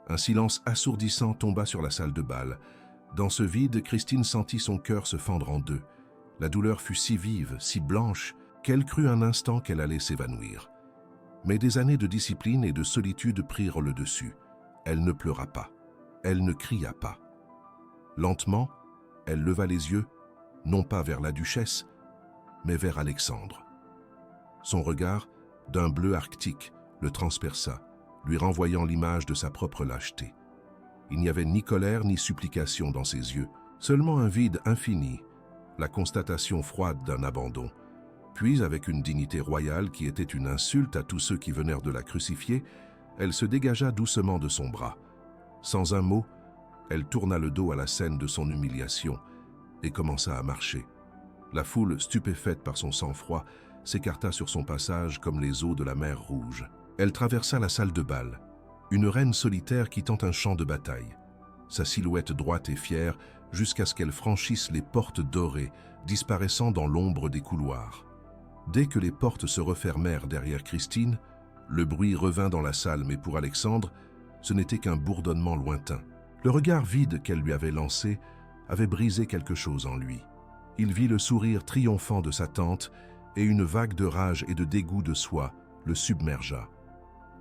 Un silence assourdissant tomba sur la salle de bal. Dans ce vide, Christine sentit son cœur se fendre en deux. La douleur fut si vive, si blanche, qu'elle crut un instant qu'elle allait s'évanouir. Mais des années de discipline et de solitude prirent le dessus. Elle ne pleura pas. Elle ne cria pas. Lentement, elle leva les yeux, non pas vers la duchesse, mais vers Alexandre. Son regard, d'un bleu arctique, le transperça, lui renvoyant l'image de sa propre lâcheté. Il n'y avait ni colère ni supplication dans ses yeux, seulement un vide infini, la constatation froide d'un abandon. Puis, avec une dignité royale qui était une insulte à tous ceux qui venèrent de la crucifier, elle se dégagea doucement de son bras. Sans un mot, elle tourna le dos à la scène de son humiliation et commença à marcher. La foule, stupéfaite par son sang-froid, s'écarta sur son passage comme les eaux de la mer Rouge. Elle traversa la salle de bal, une reine solitaire quittant un champ de bataille. Sa silhouette droite et fière, jusqu'à ce qu'elle franchisse les portes dorées, disparaissant dans l'ombre des couloirs. Dès que les portes se refermèrent derrière Christine, le bruit revint dans la salle, mais pour Alexandre, ce n'était qu'un bourdonnement lointain. Le regard vide qu'elle lui avait lancé avait brisé quelque chose en lui. Il vit le sourire triomphant de sa tante et une vague de rage et de dégoût de soi le submergea.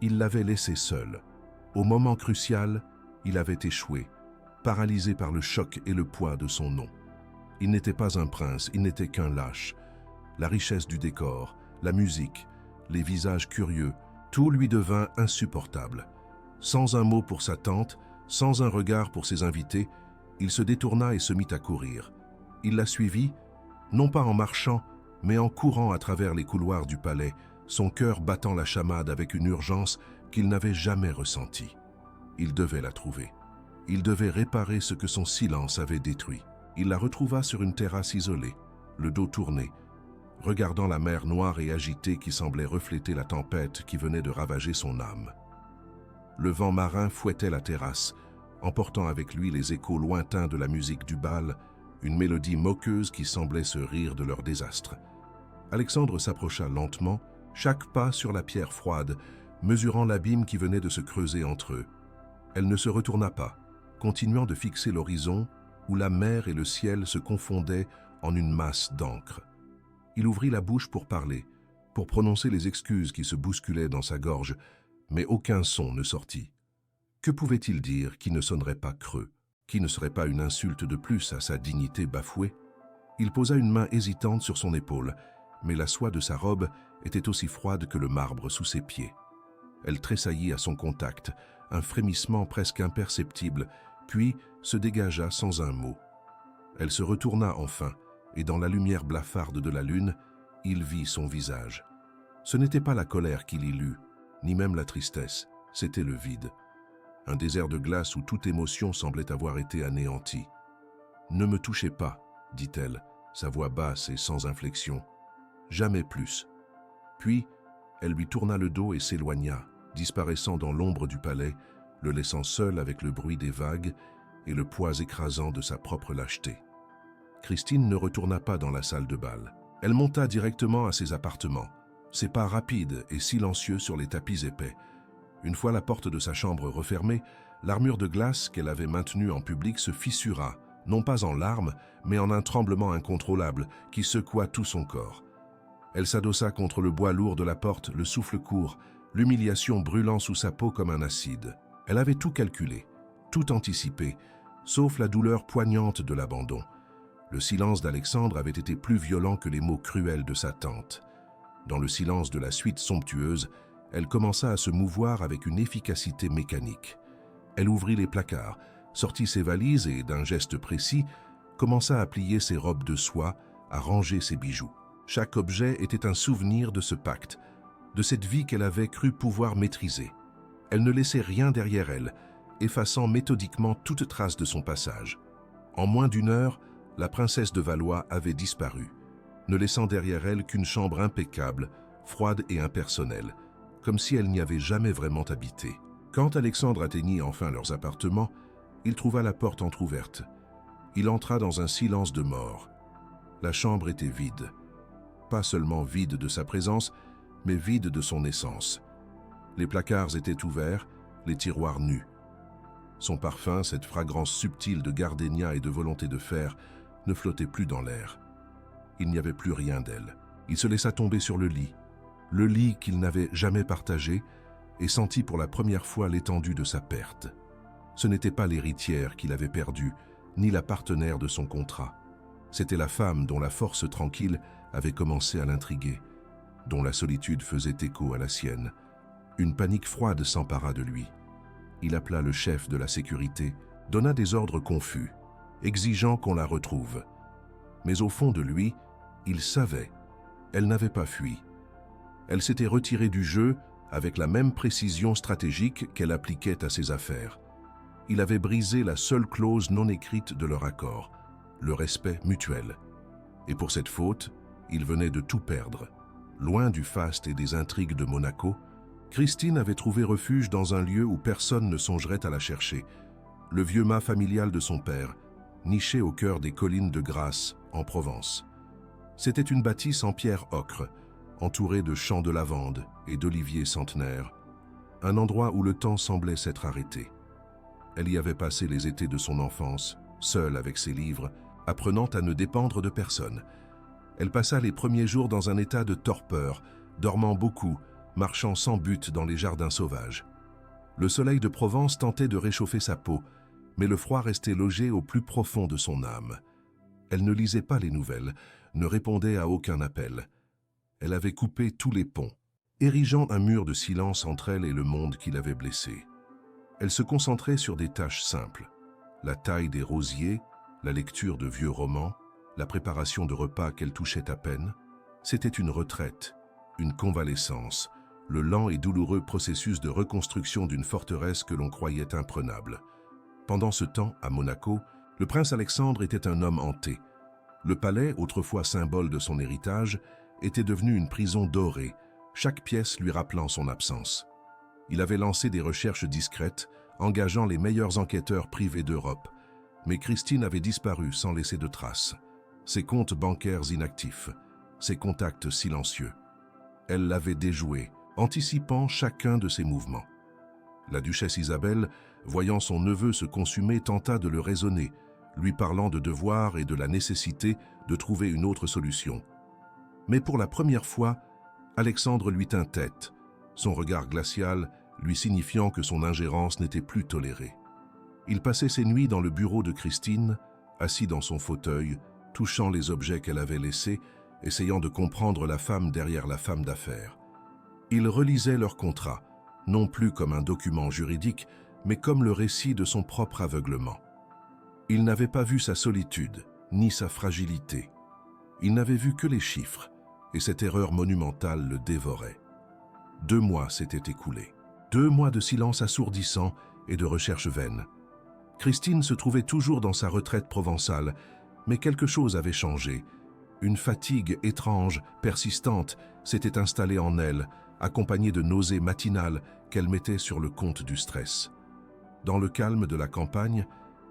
Il l'avait laissée seule. Au moment crucial, Il avait échoué, paralysé par le choc et le poids de son nom. Il n'était pas un prince, il n'était qu'un lâche. La richesse du décor, la musique, les visages curieux, tout lui devint insupportable. Sans un mot pour sa tante, sans un regard pour ses invités, il se détourna et se mit à courir. Il la suivit, non pas en marchant, mais en courant à travers les couloirs du palais, son cœur battant la chamade avec une urgence qu'il n'avait jamais ressentie. Il devait la trouver. Il devait réparer ce que son silence avait détruit. Il la retrouva sur une terrasse isolée, le dos tourné, regardant la mer noire et agitée qui semblait refléter la tempête qui venait de ravager son âme. Le vent marin fouettait la terrasse, emportant avec lui les échos lointains de la musique du bal, une mélodie moqueuse qui semblait se rire de leur désastre. Alexandre s'approcha lentement, chaque pas sur la pierre froide, mesurant l'abîme qui venait de se creuser entre eux. Elle ne se retourna pas, continuant de fixer l'horizon où la mer et le ciel se confondaient en une masse d'encre. Il ouvrit la bouche pour parler, pour prononcer les excuses qui se bousculaient dans sa gorge, mais aucun son ne sortit. Que pouvait-il dire qui ne sonnerait pas creux, qui ne serait pas une insulte de plus à sa dignité bafouée? Il posa une main hésitante sur son épaule, mais la soie de sa robe était aussi froide que le marbre sous ses pieds. Elle tressaillit à son contact, un frémissement presque imperceptible, puis se dégagea sans un mot. Elle se retourna enfin, et dans la lumière blafarde de la lune, il vit son visage. Ce n'était pas la colère qu'il y lut, ni même la tristesse, c'était le vide. Un désert de glace où toute émotion semblait avoir été anéantie. « Ne me touchez pas, dit-elle, sa voix basse et sans inflexion. Jamais plus. » Puis, elle lui tourna le dos et s'éloigna, disparaissant dans l'ombre du palais, le laissant seul avec le bruit des vagues et le poids écrasant de sa propre lâcheté. Christine ne retourna pas dans la salle de bal. Elle monta directement à ses appartements, ses pas rapides et silencieux sur les tapis épais. Une fois la porte de sa chambre refermée, l'armure de glace qu'elle avait maintenue en public se fissura, non pas en larmes, mais en un tremblement incontrôlable qui secoua tout son corps. Elle s'adossa contre le bois lourd de la porte, le souffle court, l'humiliation brûlant sous sa peau comme un acide. Elle avait tout calculé, tout anticipé, sauf la douleur poignante de l'abandon. Le silence d'Alexandre avait été plus violent que les mots cruels de sa tante. Dans le silence de la suite somptueuse, elle commença à se mouvoir avec une efficacité mécanique. Elle ouvrit les placards, sortit ses valises et, d'un geste précis, commença à plier ses robes de soie, à ranger ses bijoux. Chaque objet était un souvenir de ce pacte, de cette vie qu'elle avait cru pouvoir maîtriser. Elle ne laissait rien derrière elle, effaçant méthodiquement toute trace de son passage. En moins d'une heure, la princesse de Valois avait disparu, ne laissant derrière elle qu'une chambre impeccable, froide et impersonnelle, comme si elle n'y avait jamais vraiment habité. Quand Alexandre atteignit enfin leurs appartements, il trouva la porte entr'ouverte. Il entra dans un silence de mort. La chambre était vide. Pas seulement vide de sa présence, mais vide de son essence. Les placards étaient ouverts, les tiroirs nus. Son parfum, cette fragrance subtile de gardénia et de volonté de fer, ne flottait plus dans l'air. Il n'y avait plus rien d'elle. Il se laissa tomber sur le lit qu'il n'avait jamais partagé, et sentit pour la première fois l'étendue de sa perte. Ce n'était pas l'héritière qu'il avait perdue, ni la partenaire de son contrat. C'était la femme dont la force tranquille avait commencé à l'intriguer, dont la solitude faisait écho à la sienne. Une panique froide s'empara de lui. Il appela le chef de la sécurité, donna des ordres confus, exigeant qu'on la retrouve. Mais au fond de lui, il savait, elle n'avait pas fui. Elle s'était retirée du jeu avec la même précision stratégique qu'elle appliquait à ses affaires. Il avait brisé la seule clause non écrite de leur accord, le respect mutuel. Et pour cette faute, il venait de tout perdre. Loin du faste et des intrigues de Monaco, Christine avait trouvé refuge dans un lieu où personne ne songerait à la chercher, le vieux mât familial de son père, niché au cœur des collines de Grasse, en Provence. C'était une bâtisse en pierre ocre, entourée de champs de lavande et d'oliviers centenaires, un endroit où le temps semblait s'être arrêté. Elle y avait passé les étés de son enfance, seule avec ses livres, apprenant à ne dépendre de personne. Elle passa les premiers jours dans un état de torpeur, dormant beaucoup, marchant sans but dans les jardins sauvages. Le soleil de Provence tentait de réchauffer sa peau, mais le froid restait logé au plus profond de son âme. Elle ne lisait pas les nouvelles, ne répondait à aucun appel. Elle avait coupé tous les ponts, érigeant un mur de silence entre elle et le monde qui l'avait blessée. Elle se concentrait sur des tâches simples: la taille des rosiers, la lecture de vieux romans, la préparation de repas qu'elle touchait à peine. C'était une retraite, une convalescence, le lent et douloureux processus de reconstruction d'une forteresse que l'on croyait imprenable. Pendant ce temps, à Monaco, le prince Alexandre était un homme hanté. Le palais, autrefois symbole de son héritage, était devenu une prison dorée, chaque pièce lui rappelant son absence. Il avait lancé des recherches discrètes, engageant les meilleurs enquêteurs privés d'Europe. Mais Christine avait disparu sans laisser de traces. Ses comptes bancaires inactifs, ses contacts silencieux. Elle l'avait déjoué, anticipant chacun de ses mouvements. La duchesse Isabelle, voyant son neveu se consumer, tenta de le raisonner, lui parlant de devoir et de la nécessité de trouver une autre solution. Mais pour la première fois, Alexandre lui tint tête, son regard glacial lui signifiant que son ingérence n'était plus tolérée. Il passait ses nuits dans le bureau de Christine, assis dans son fauteuil, touchant les objets qu'elle avait laissés, essayant de comprendre la femme derrière la femme d'affaires. Il relisait leur contrat, non plus comme un document juridique, mais comme le récit de son propre aveuglement. Il n'avait pas vu sa solitude, ni sa fragilité. Il n'avait vu que les chiffres, et cette erreur monumentale le dévorait. 2 mois s'étaient écoulés. 2 mois de silence assourdissant et de recherches vaines. Christine se trouvait toujours dans sa retraite provençale, mais quelque chose avait changé. Une fatigue étrange, persistante, s'était installée en elle, accompagnée de nausées matinales qu'elle mettait sur le compte du stress. Dans le calme de la campagne,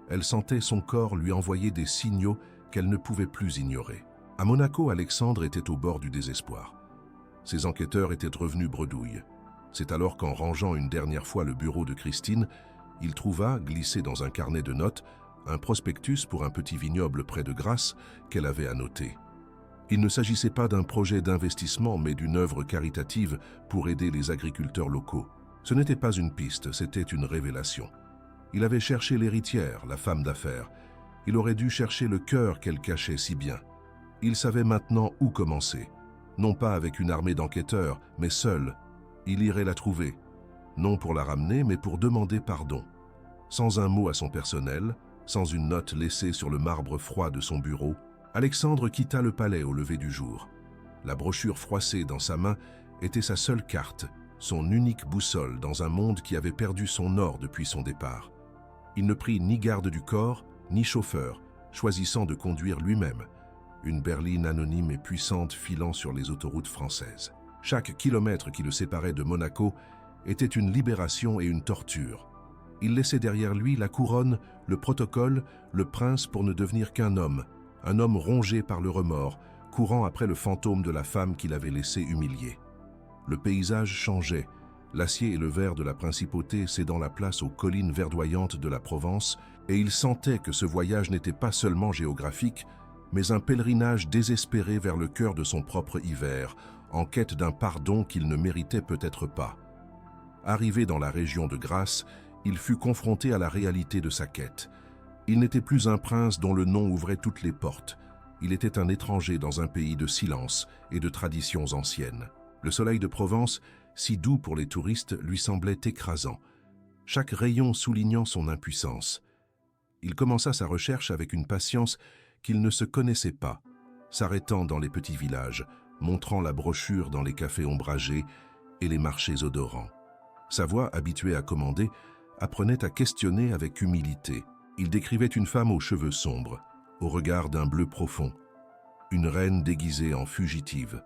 elle sentait son corps lui envoyer des signaux qu'elle ne pouvait plus ignorer. À Monaco, Alexandre était au bord du désespoir. Ses enquêteurs étaient revenus bredouille. C'est alors qu'en rangeant une dernière fois le bureau de Christine, il trouva, glissé dans un carnet de notes, un prospectus pour un petit vignoble près de Grasse qu'elle avait annoté. Il ne s'agissait pas d'un projet d'investissement, mais d'une œuvre caritative pour aider les agriculteurs locaux. Ce n'était pas une piste, c'était une révélation. Il avait cherché l'héritière, la femme d'affaires. Il aurait dû chercher le cœur qu'elle cachait si bien. Il savait maintenant où commencer. Non pas avec une armée d'enquêteurs, mais seul. Il irait la trouver. Non pour la ramener, mais pour demander pardon. Sans un mot à son personnel, sans une note laissée sur le marbre froid de son bureau, Alexandre quitta le palais au lever du jour. La brochure froissée dans sa main était sa seule carte, son unique boussole dans un monde qui avait perdu son nord depuis son départ. Il ne prit ni garde du corps, ni chauffeur, choisissant de conduire lui-même, une berline anonyme et puissante filant sur les autoroutes françaises. Chaque kilomètre qui le séparait de Monaco était une libération et une torture. Il laissait derrière lui la couronne, le protocole, le prince pour ne devenir qu'un homme, un homme rongé par le remords, courant après le fantôme de la femme qu'il avait laissé humilier. Le paysage changeait, l'acier et le verre de la principauté cédant la place aux collines verdoyantes de la Provence, et il sentait que ce voyage n'était pas seulement géographique, mais un pèlerinage désespéré vers le cœur de son propre hiver, en quête d'un pardon qu'il ne méritait peut-être pas. Arrivé dans la région de Grasse, il fut confronté à la réalité de sa quête. Il n'était plus un prince dont le nom ouvrait toutes les portes. Il était un étranger dans un pays de silence et de traditions anciennes. Le soleil de Provence, si doux pour les touristes, lui semblait écrasant, chaque rayon soulignant son impuissance. Il commença sa recherche avec une patience qu'il ne se connaissait pas, s'arrêtant dans les petits villages, montrant la brochure dans les cafés ombragés et les marchés odorants. Sa voix, habituée à commander, apprenait à questionner avec humilité. Il décrivait une femme aux cheveux sombres, au regard d'un bleu profond, une reine déguisée en fugitive.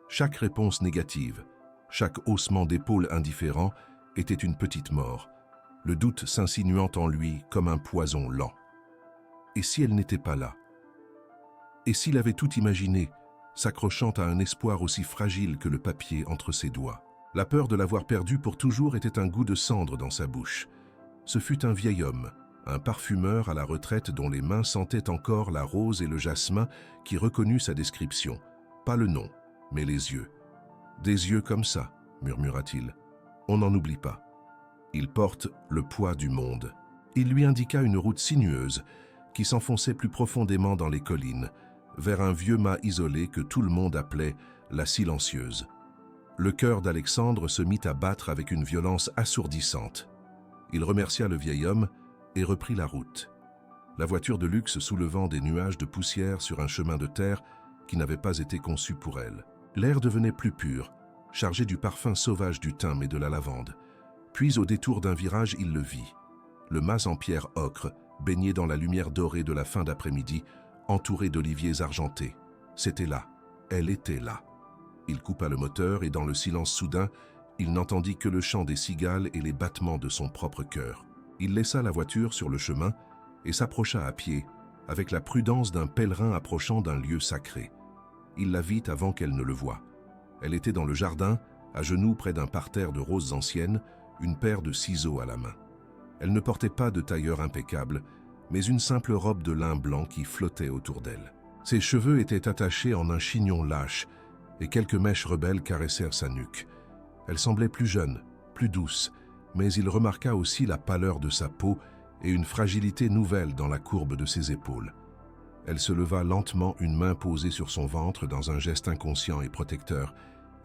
Chaque réponse négative, chaque haussement d'épaule indifférent était une petite mort, le doute s'insinuant en lui comme un poison lent. Et si elle n'était pas là? Et s'il avait tout imaginé, s'accrochant à un espoir aussi fragile que le papier entre ses doigts? La peur de l'avoir perdu pour toujours était un goût de cendre dans sa bouche. Ce fut un vieil homme, un parfumeur à la retraite dont les mains sentaient encore la rose et le jasmin qui reconnut sa description. Pas le nom, mais les yeux. « Des yeux comme ça », murmura-t-il. « On n'en oublie pas. » Il porte le poids du monde. Il lui indiqua une route sinueuse qui s'enfonçait plus profondément dans les collines, vers un vieux mât isolé que tout le monde appelait la Silencieuse. Le cœur d'Alexandre se mit à battre avec une violence assourdissante. Il remercia le vieil homme et reprit la route. La voiture de luxe soulevant des nuages de poussière sur un chemin de terre qui n'avait pas été conçu pour elle. L'air devenait plus pur, chargé du parfum sauvage du thym et de la lavande. Puis, au détour d'un virage, il le vit. Le mas en pierre ocre, baigné dans la lumière dorée de la fin d'après-midi, entouré d'oliviers argentés. C'était là, elle était là. Il coupa le moteur et dans le silence soudain, il n'entendit que le chant des cigales et les battements de son propre cœur. Il laissa la voiture sur le chemin et s'approcha à pied, avec la prudence d'un pèlerin approchant d'un lieu sacré. Il la vit avant qu'elle ne le voie. Elle était dans le jardin, à genoux près d'un parterre de roses anciennes, une paire de ciseaux à la main. Elle ne portait pas de tailleur impeccable, mais une simple robe de lin blanc qui flottait autour d'elle. Ses cheveux étaient attachés en un chignon lâche, et quelques mèches rebelles caressèrent sa nuque. Elle semblait plus jeune, plus douce, mais il remarqua aussi la pâleur de sa peau et une fragilité nouvelle dans la courbe de ses épaules. Elle se leva lentement, une main posée sur son ventre dans un geste inconscient et protecteur,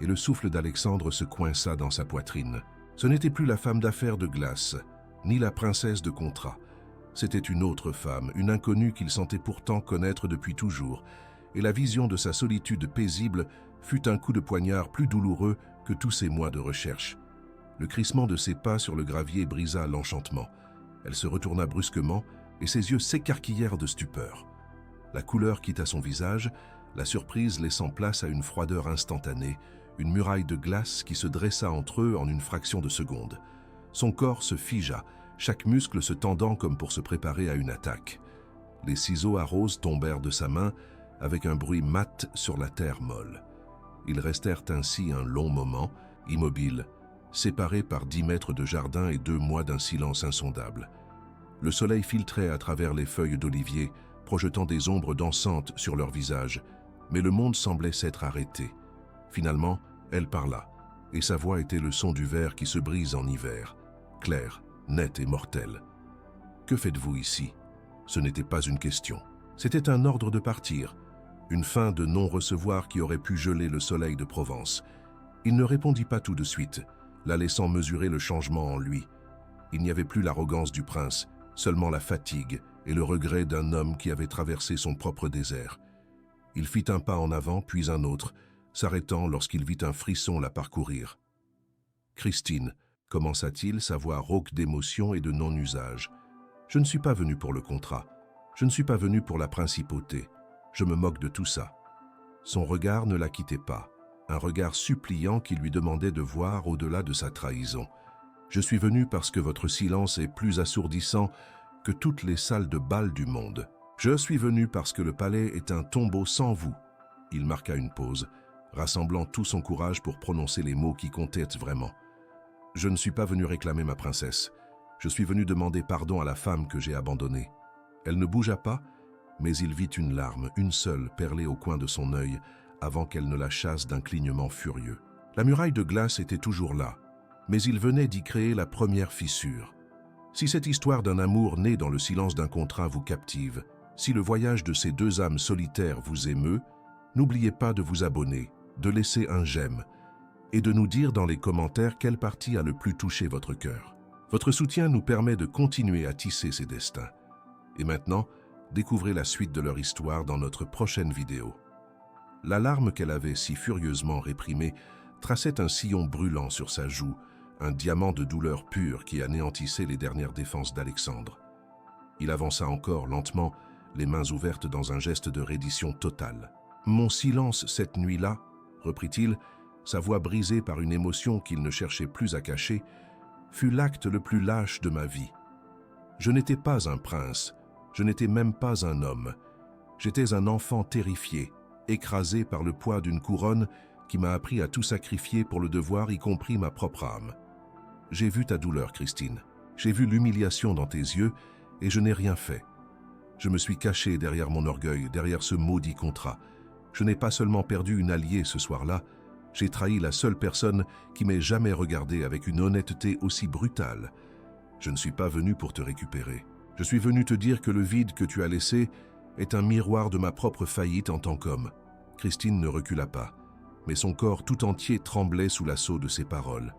et le souffle d'Alexandre se coinça dans sa poitrine. Ce n'était plus la femme d'affaires de glace, ni la princesse de contrat. C'était une autre femme, une inconnue qu'il sentait pourtant connaître depuis toujours, et la vision de sa solitude paisible fut un coup de poignard plus douloureux que tous ces mois de recherche. Le crissement de ses pas sur le gravier brisa l'enchantement. Elle se retourna brusquement et ses yeux s'écarquillèrent de stupeur. La couleur quitta son visage, la surprise laissant place à une froideur instantanée, une muraille de glace qui se dressa entre eux en une fraction de seconde. Son corps se figea, chaque muscle se tendant comme pour se préparer à une attaque. Les ciseaux à rose tombèrent de sa main avec un bruit mat sur la terre molle. Ils restèrent ainsi un long moment, immobiles, séparés par 10 mètres de jardin et 2 mois d'un silence insondable. Le soleil filtrait à travers les feuilles d'olivier, projetant des ombres dansantes sur leurs visages, mais le monde semblait s'être arrêté. Finalement, elle parla, et sa voix était le son du verre qui se brise en hiver, clair, net et mortel. « Que faites-vous ici ?» Ce n'était pas une question. C'était un ordre de partir, une fin de non-recevoir qui aurait pu geler le soleil de Provence. Il ne répondit pas tout de suite, la laissant mesurer le changement en lui. Il n'y avait plus l'arrogance du prince, seulement la fatigue et le regret d'un homme qui avait traversé son propre désert. Il fit un pas en avant, puis un autre, s'arrêtant lorsqu'il vit un frisson la parcourir. « Christine », commença-t-il, sa voix rauque d'émotion et de non-usage. « Je ne suis pas venu pour le contrat. Je ne suis pas venu pour la principauté. Je me moque de tout ça. » Son regard ne la quittait pas, un regard suppliant qui lui demandait de voir au-delà de sa trahison. « Je suis venu parce que votre silence est plus assourdissant que toutes les salles de bal du monde. Je suis venu parce que le palais est un tombeau sans vous. » Il marqua une pause, rassemblant tout son courage pour prononcer les mots qui comptaient vraiment. « Je ne suis pas venu réclamer ma princesse. Je suis venu demander pardon à la femme que j'ai abandonnée. » Elle ne bougea pas, mais il vit une larme, une seule, perler au coin de son œil, avant qu'elle ne la chasse d'un clignement furieux. La muraille de glace était toujours là, mais il venait d'y créer la première fissure. Si cette histoire d'un amour né dans le silence d'un contrat vous captive, si le voyage de ces 2 âmes solitaires vous émeut, n'oubliez pas de vous abonner, de laisser un j'aime et de nous dire dans les commentaires quelle partie a le plus touché votre cœur. Votre soutien nous permet de continuer à tisser ces destins. Et maintenant, découvrez la suite de leur histoire dans notre prochaine vidéo. La larme qu'elle avait si furieusement réprimée traçait un sillon brûlant sur sa joue, un diamant de douleur pure qui anéantissait les dernières défenses d'Alexandre. Il avança encore lentement, les mains ouvertes dans un geste de reddition totale. « Mon silence cette nuit-là, » reprit-il, sa voix brisée par une émotion qu'il ne cherchait plus à cacher, fut l'acte le plus lâche de ma vie. Je n'étais pas un prince, je n'étais même pas un homme. J'étais un enfant terrifié, écrasé par le poids d'une couronne qui m'a appris à tout sacrifier pour le devoir, y compris ma propre âme. J'ai vu ta douleur, Christine. J'ai vu l'humiliation dans tes yeux et je n'ai rien fait. Je me suis caché derrière mon orgueil, derrière ce maudit contrat. Je n'ai pas seulement perdu une alliée ce soir-là, J'ai trahi la seule personne qui m'ait jamais regardé avec une honnêteté aussi brutale. Je ne suis pas venu pour te récupérer. Je suis venu te dire que le vide que tu as laissé est un miroir de ma propre faillite en tant qu'homme. » Christine ne recula pas, mais son corps tout entier tremblait sous l'assaut de ses paroles.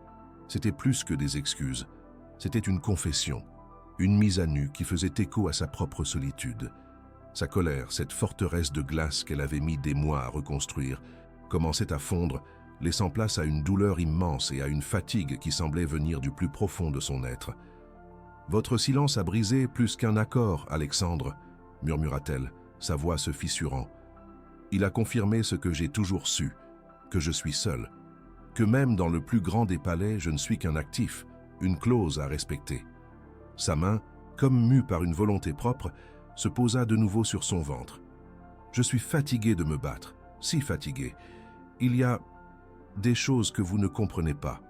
C'était plus que des excuses, c'était une confession, une mise à nu qui faisait écho à sa propre solitude. Sa colère, cette forteresse de glace qu'elle avait mis des mois à reconstruire, commençait à fondre, laissant place à une douleur immense et à une fatigue qui semblait venir du plus profond de son être. « Votre silence a brisé plus qu'un accord, Alexandre, » murmura-t-elle, sa voix se fissurant. « Il a confirmé ce que j'ai toujours su, que je suis seul, que même dans le plus grand des palais, je ne suis qu'un actif, une clause à respecter. » Sa main, comme mue par une volonté propre, se posa de nouveau sur son ventre. « Je suis fatigué de me battre, si fatigué. Il y a des choses que vous ne comprenez pas,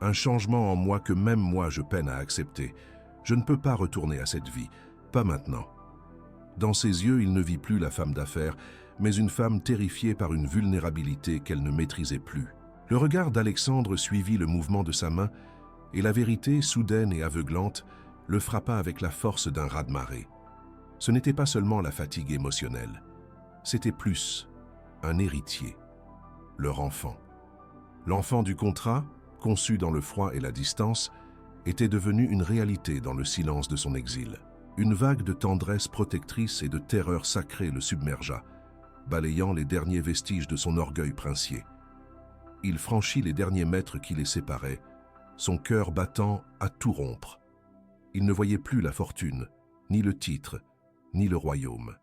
un changement en moi que même moi je peine à accepter. Je ne peux pas retourner à cette vie, pas maintenant. » Dans ses yeux, il ne vit plus la femme d'affaires, mais une femme terrifiée par une vulnérabilité qu'elle ne maîtrisait plus. Le regard d'Alexandre suivit le mouvement de sa main, et la vérité, soudaine et aveuglante, le frappa avec la force d'un raz-de-marée. Ce n'était pas seulement la fatigue émotionnelle, c'était plus un héritier, leur enfant. L'enfant du contrat, conçu dans le froid et la distance, était devenu une réalité dans le silence de son exil. Une vague de tendresse protectrice et de terreur sacrée le submergea, balayant les derniers vestiges de son orgueil princier. Il franchit les derniers mètres qui les séparaient, son cœur battant à tout rompre. Il ne voyait plus la fortune, ni le titre, ni le royaume.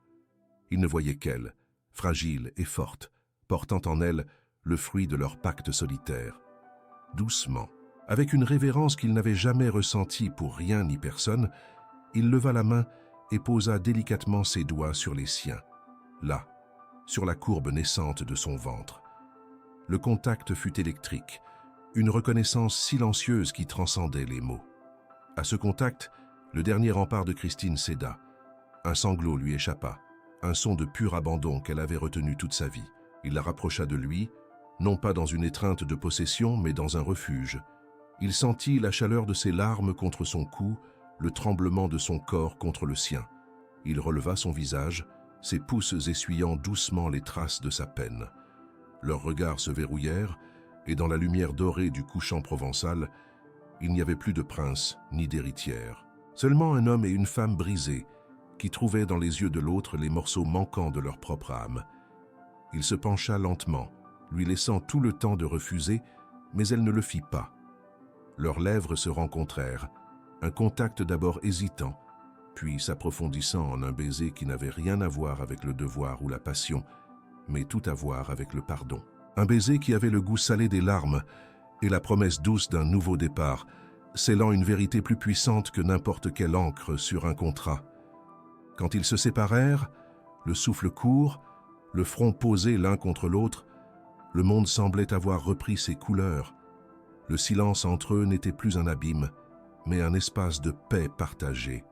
Il ne voyait qu'elle, fragile et forte, portant en elle le fruit de leur pacte solitaire. Doucement, avec une révérence qu'il n'avait jamais ressentie pour rien ni personne, il leva la main et posa délicatement ses doigts sur les siens, là, sur la courbe naissante de son ventre. Le contact fut électrique, une reconnaissance silencieuse qui transcendait les mots. À ce contact, le dernier rempart de Christine céda. Un sanglot lui échappa, un son de pur abandon qu'elle avait retenu toute sa vie. Il la rapprocha de lui, non pas dans une étreinte de possession, mais dans un refuge. Il sentit la chaleur de ses larmes contre son cou, le tremblement de son corps contre le sien. Il releva son visage, ses pouces essuyant doucement les traces de sa peine. Leurs regards se verrouillèrent, et dans la lumière dorée du couchant provençal, il n'y avait plus de prince ni d'héritière. Seulement un homme et une femme brisés, qui trouvaient dans les yeux de l'autre les morceaux manquants de leur propre âme. Il se pencha lentement, lui laissant tout le temps de refuser, mais elle ne le fit pas. Leurs lèvres se rencontrèrent, un contact d'abord hésitant, puis s'approfondissant en un baiser qui n'avait rien à voir avec le devoir ou la passion, mais tout à voir avec le pardon. Un baiser qui avait le goût salé des larmes et la promesse douce d'un nouveau départ, scellant une vérité plus puissante que n'importe quelle encre sur un contrat. Quand ils se séparèrent, le souffle court, le front posé l'un contre l'autre, le monde semblait avoir repris ses couleurs. Le silence entre eux n'était plus un abîme, mais un espace de paix partagée.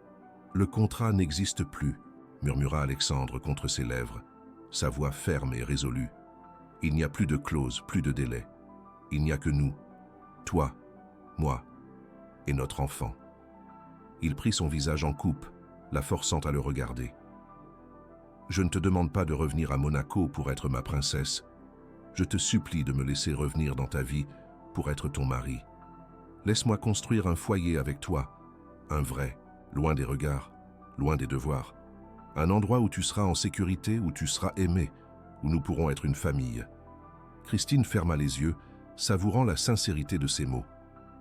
« Le contrat n'existe plus », murmura Alexandre contre ses lèvres, sa voix ferme et résolue. « Il n'y a plus de clause, plus de délai. Il n'y a que nous, toi, moi et notre enfant. » Il prit son visage en coupe, la forçant à le regarder. « Je ne te demande pas de revenir à Monaco pour être ma princesse. Je te supplie de me laisser revenir dans ta vie pour être ton mari. Laisse-moi construire un foyer avec toi, un vrai, loin des regards, loin des devoirs. Un endroit où tu seras en sécurité, où tu seras aimé, où nous pourrons être une famille. » Christine ferma les yeux, savourant la sincérité de ses mots.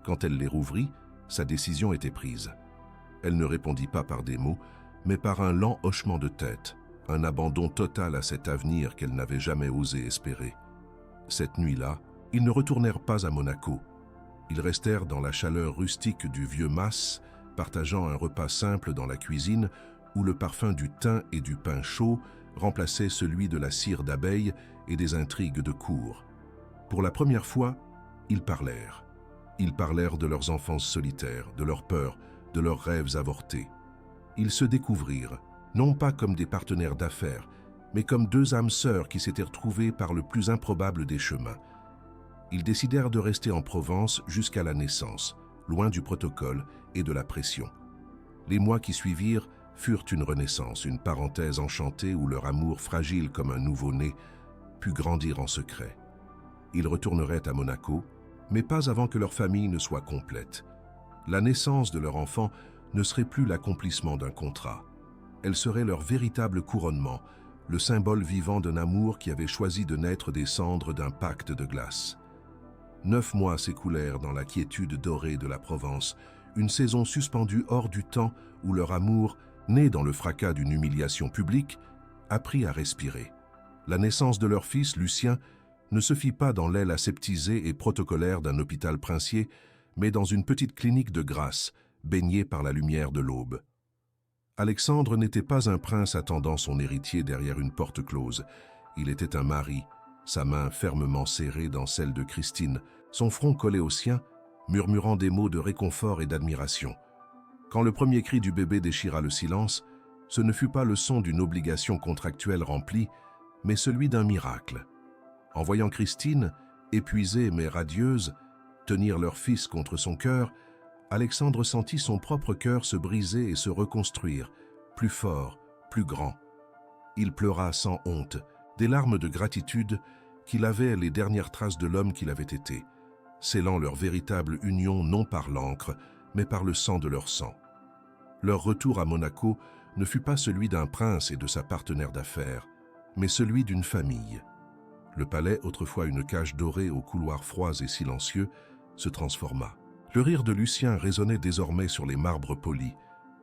Quand elle les rouvrit, sa décision était prise. Elle ne répondit pas par des mots, mais par un lent hochement de tête, un abandon total à cet avenir qu'elle n'avait jamais osé espérer. Cette nuit-là, ils ne retournèrent pas à Monaco. Ils restèrent dans la chaleur rustique du vieux mas, partageant un repas simple dans la cuisine où le parfum du thym et du pain chaud remplaçait celui de la cire d'abeille et des intrigues de cour. Pour la première fois, ils parlèrent. Ils parlèrent de leurs enfances solitaires, de leurs peurs, de leurs rêves avortés. Ils se découvrirent, non pas comme des partenaires d'affaires, mais comme deux âmes sœurs qui s'étaient retrouvées par le plus improbable des chemins. Ils décidèrent de rester en Provence jusqu'à la naissance, loin du protocole et de la pression. Les mois qui suivirent furent une renaissance, une parenthèse enchantée où leur amour fragile comme un nouveau-né put grandir en secret. Ils retourneraient à Monaco, mais pas avant que leur famille ne soit complète. La naissance de leur enfant ne serait plus l'accomplissement d'un contrat. Elle serait leur véritable couronnement, le symbole vivant d'un amour qui avait choisi de naître des cendres d'un pacte de glace. 9 mois s'écoulèrent dans la quiétude dorée de la Provence, une saison suspendue hors du temps où leur amour, né dans le fracas d'une humiliation publique, apprit à respirer. La naissance de leur fils, Lucien, ne se fit pas dans l'aile aseptisée et protocolaire d'un hôpital princier, mais dans une petite clinique de grâce, baignée par la lumière de l'aube. Alexandre n'était pas un prince attendant son héritier derrière une porte close. Il était un mari, sa main fermement serrée dans celle de Christine, son front collé au sien, murmurant des mots de réconfort et d'admiration. Quand le premier cri du bébé déchira le silence, ce ne fut pas le son d'une obligation contractuelle remplie, mais celui d'un miracle. En voyant Christine, épuisée mais radieuse, tenir leur fils contre son cœur, Alexandre sentit son propre cœur se briser et se reconstruire, plus fort, plus grand. Il pleura sans honte, des larmes de gratitude qui lavaient les dernières traces de l'homme qu'il avait été, scellant leur véritable union non par l'encre, mais par le sang de leur sang. Leur retour à Monaco ne fut pas celui d'un prince et de sa partenaire d'affaires, mais celui d'une famille. Le palais, autrefois une cage dorée aux couloirs froids et silencieux, se transforma. Le rire de Lucien résonnait désormais sur les marbres polis,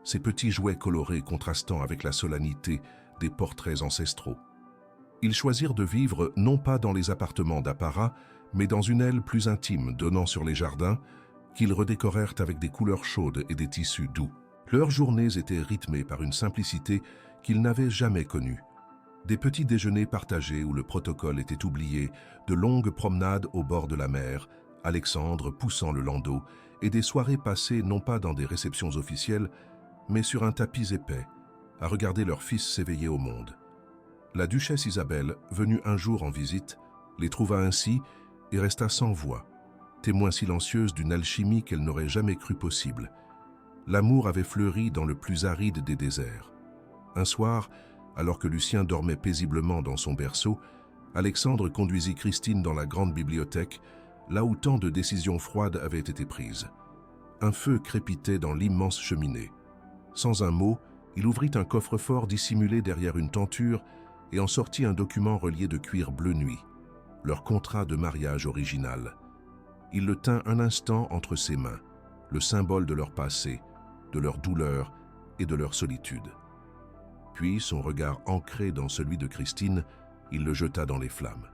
ses petits jouets colorés contrastant avec la solennité des portraits ancestraux. Ils choisirent de vivre non pas dans les appartements d'apparat, mais dans une aile plus intime donnant sur les jardins, qu'ils redécorèrent avec des couleurs chaudes et des tissus doux. Leurs journées étaient rythmées par une simplicité qu'ils n'avaient jamais connue. Des petits déjeuners partagés où le protocole était oublié, de longues promenades au bord de la mer, Alexandre poussant le landau, et des soirées passées non pas dans des réceptions officielles, mais sur un tapis épais, à regarder leur fils s'éveiller au monde. La duchesse Isabelle, venue un jour en visite, les trouva ainsi et resta sans voix, témoin silencieuse d'une alchimie qu'elle n'aurait jamais cru possible. L'amour avait fleuri dans le plus aride des déserts. Un soir, alors que Lucien dormait paisiblement dans son berceau, Alexandre conduisit Christine dans la grande bibliothèque, là où tant de décisions froides avaient été prises. Un feu crépitait dans l'immense cheminée. Sans un mot, il ouvrit un coffre-fort dissimulé derrière une tenture et en sortit un document relié de cuir bleu nuit, leur contrat de mariage original. Il le tint un instant entre ses mains, le symbole de leur passé, de leur douleur et de leur solitude. Puis, son regard ancré dans celui de Christine, il le jeta dans les flammes.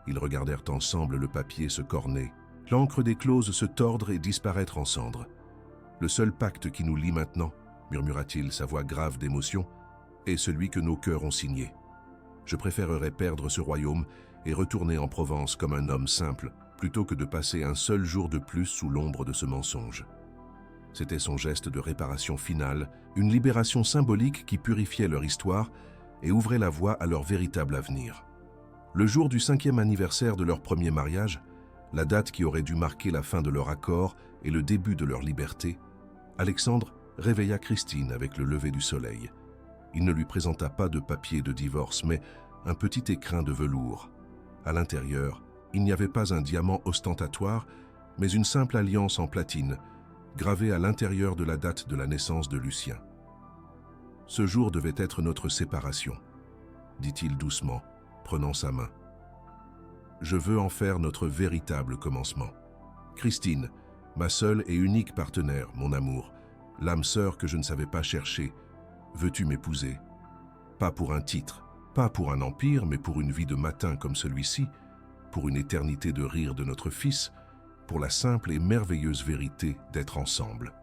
Ils regardèrent ensemble le papier se corner, l'encre des clauses se tordre et disparaître en cendres. « Le seul pacte qui nous lie maintenant, » murmura-t-il, sa voix grave d'émotion, « est celui que nos cœurs ont signé. Je préférerais perdre ce royaume et retourner en Provence comme un homme simple, plutôt que de passer un seul jour de plus sous l'ombre de ce mensonge. » C'était son geste de réparation finale, une libération symbolique qui purifiait leur histoire et ouvrait la voie à leur véritable avenir. Le jour du 5e anniversaire de leur premier mariage, la date qui aurait dû marquer la fin de leur accord et le début de leur liberté, Alexandre réveilla Christine avec le lever du soleil. Il ne lui présenta pas de papier de divorce, mais un petit écrin de velours. À l'intérieur, il n'y avait pas un diamant ostentatoire, mais une simple alliance en platine, gravée à l'intérieur de la date de la naissance de Lucien. « Ce jour devait être notre séparation, » dit-il doucement, prenant sa main. « Je veux en faire notre véritable commencement. Christine, ma seule et unique partenaire, mon amour, l'âme sœur que je ne savais pas chercher, veux-tu m'épouser? Pas pour un titre, pas pour un empire, mais pour une vie de matin comme celui-ci, pour une éternité de rire de notre fils, pour la simple et merveilleuse vérité d'être ensemble. »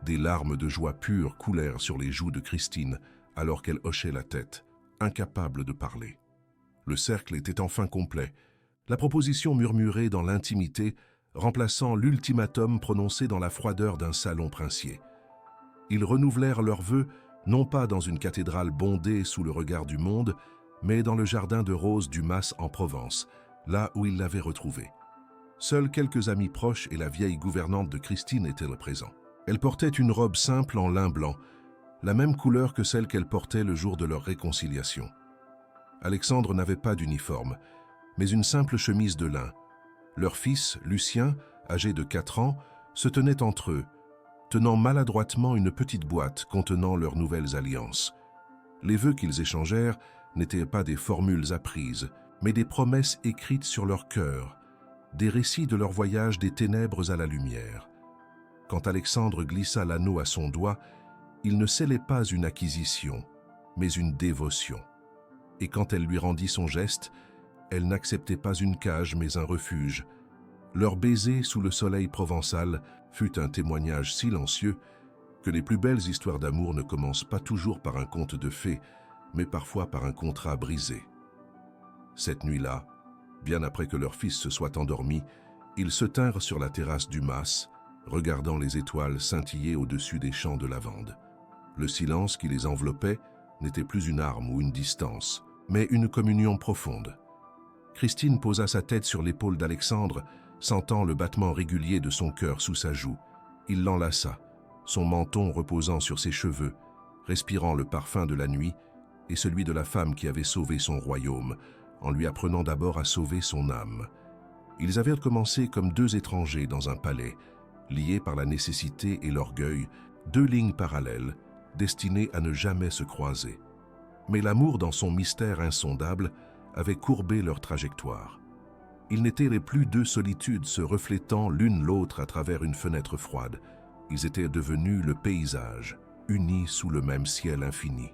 Des larmes de joie pure coulèrent sur les joues de Christine alors qu'elle hochait la tête, incapable de parler. Le cercle était enfin complet, la proposition murmurée dans l'intimité, remplaçant l'ultimatum prononcé dans la froideur d'un salon princier. Ils renouvelèrent leurs vœux, non pas dans une cathédrale bondée sous le regard du monde, mais dans le jardin de roses du Mas en Provence, là où ils l'avaient retrouvé. Seuls quelques amis proches et la vieille gouvernante de Christine étaient présents. Elle portait une robe simple en lin blanc, la même couleur que celle qu'elle portait le jour de leur réconciliation. Alexandre n'avait pas d'uniforme, mais une simple chemise de lin. Leur fils, Lucien, âgé de 4 ans, se tenait entre eux, tenant maladroitement une petite boîte contenant leurs nouvelles alliances. Les vœux qu'ils échangèrent n'étaient pas des formules apprises, mais des promesses écrites sur leur cœur, des récits de leur voyage des ténèbres à la lumière. Quand Alexandre glissa l'anneau à son doigt, il ne scellait pas une acquisition, mais une dévotion. Et quand elle lui rendit son geste, elle n'acceptait pas une cage, mais un refuge. Leur baiser sous le soleil provençal fut un témoignage silencieux que les plus belles histoires d'amour ne commencent pas toujours par un conte de fées, mais parfois par un contrat brisé. Cette nuit-là, bien après que leur fils se soit endormi, ils se tinrent sur la terrasse du mas, regardant les étoiles scintiller au-dessus des champs de lavande. Le silence qui les enveloppait n'était plus une arme ou une distance, mais une communion profonde. Christine posa sa tête sur l'épaule d'Alexandre, sentant le battement régulier de son cœur sous sa joue. Il l'enlaça, son menton reposant sur ses cheveux, respirant le parfum de la nuit et celui de la femme qui avait sauvé son royaume, en lui apprenant d'abord à sauver son âme. Ils avaient commencé comme deux étrangers dans un palais, liés par la nécessité et l'orgueil, deux lignes parallèles, destinées à ne jamais se croiser. Mais l'amour, dans son mystère insondable, avait courbé leur trajectoire. Ils n'étaient plus deux solitudes se reflétant l'une l'autre à travers une fenêtre froide. Ils étaient devenus le paysage, unis sous le même ciel infini.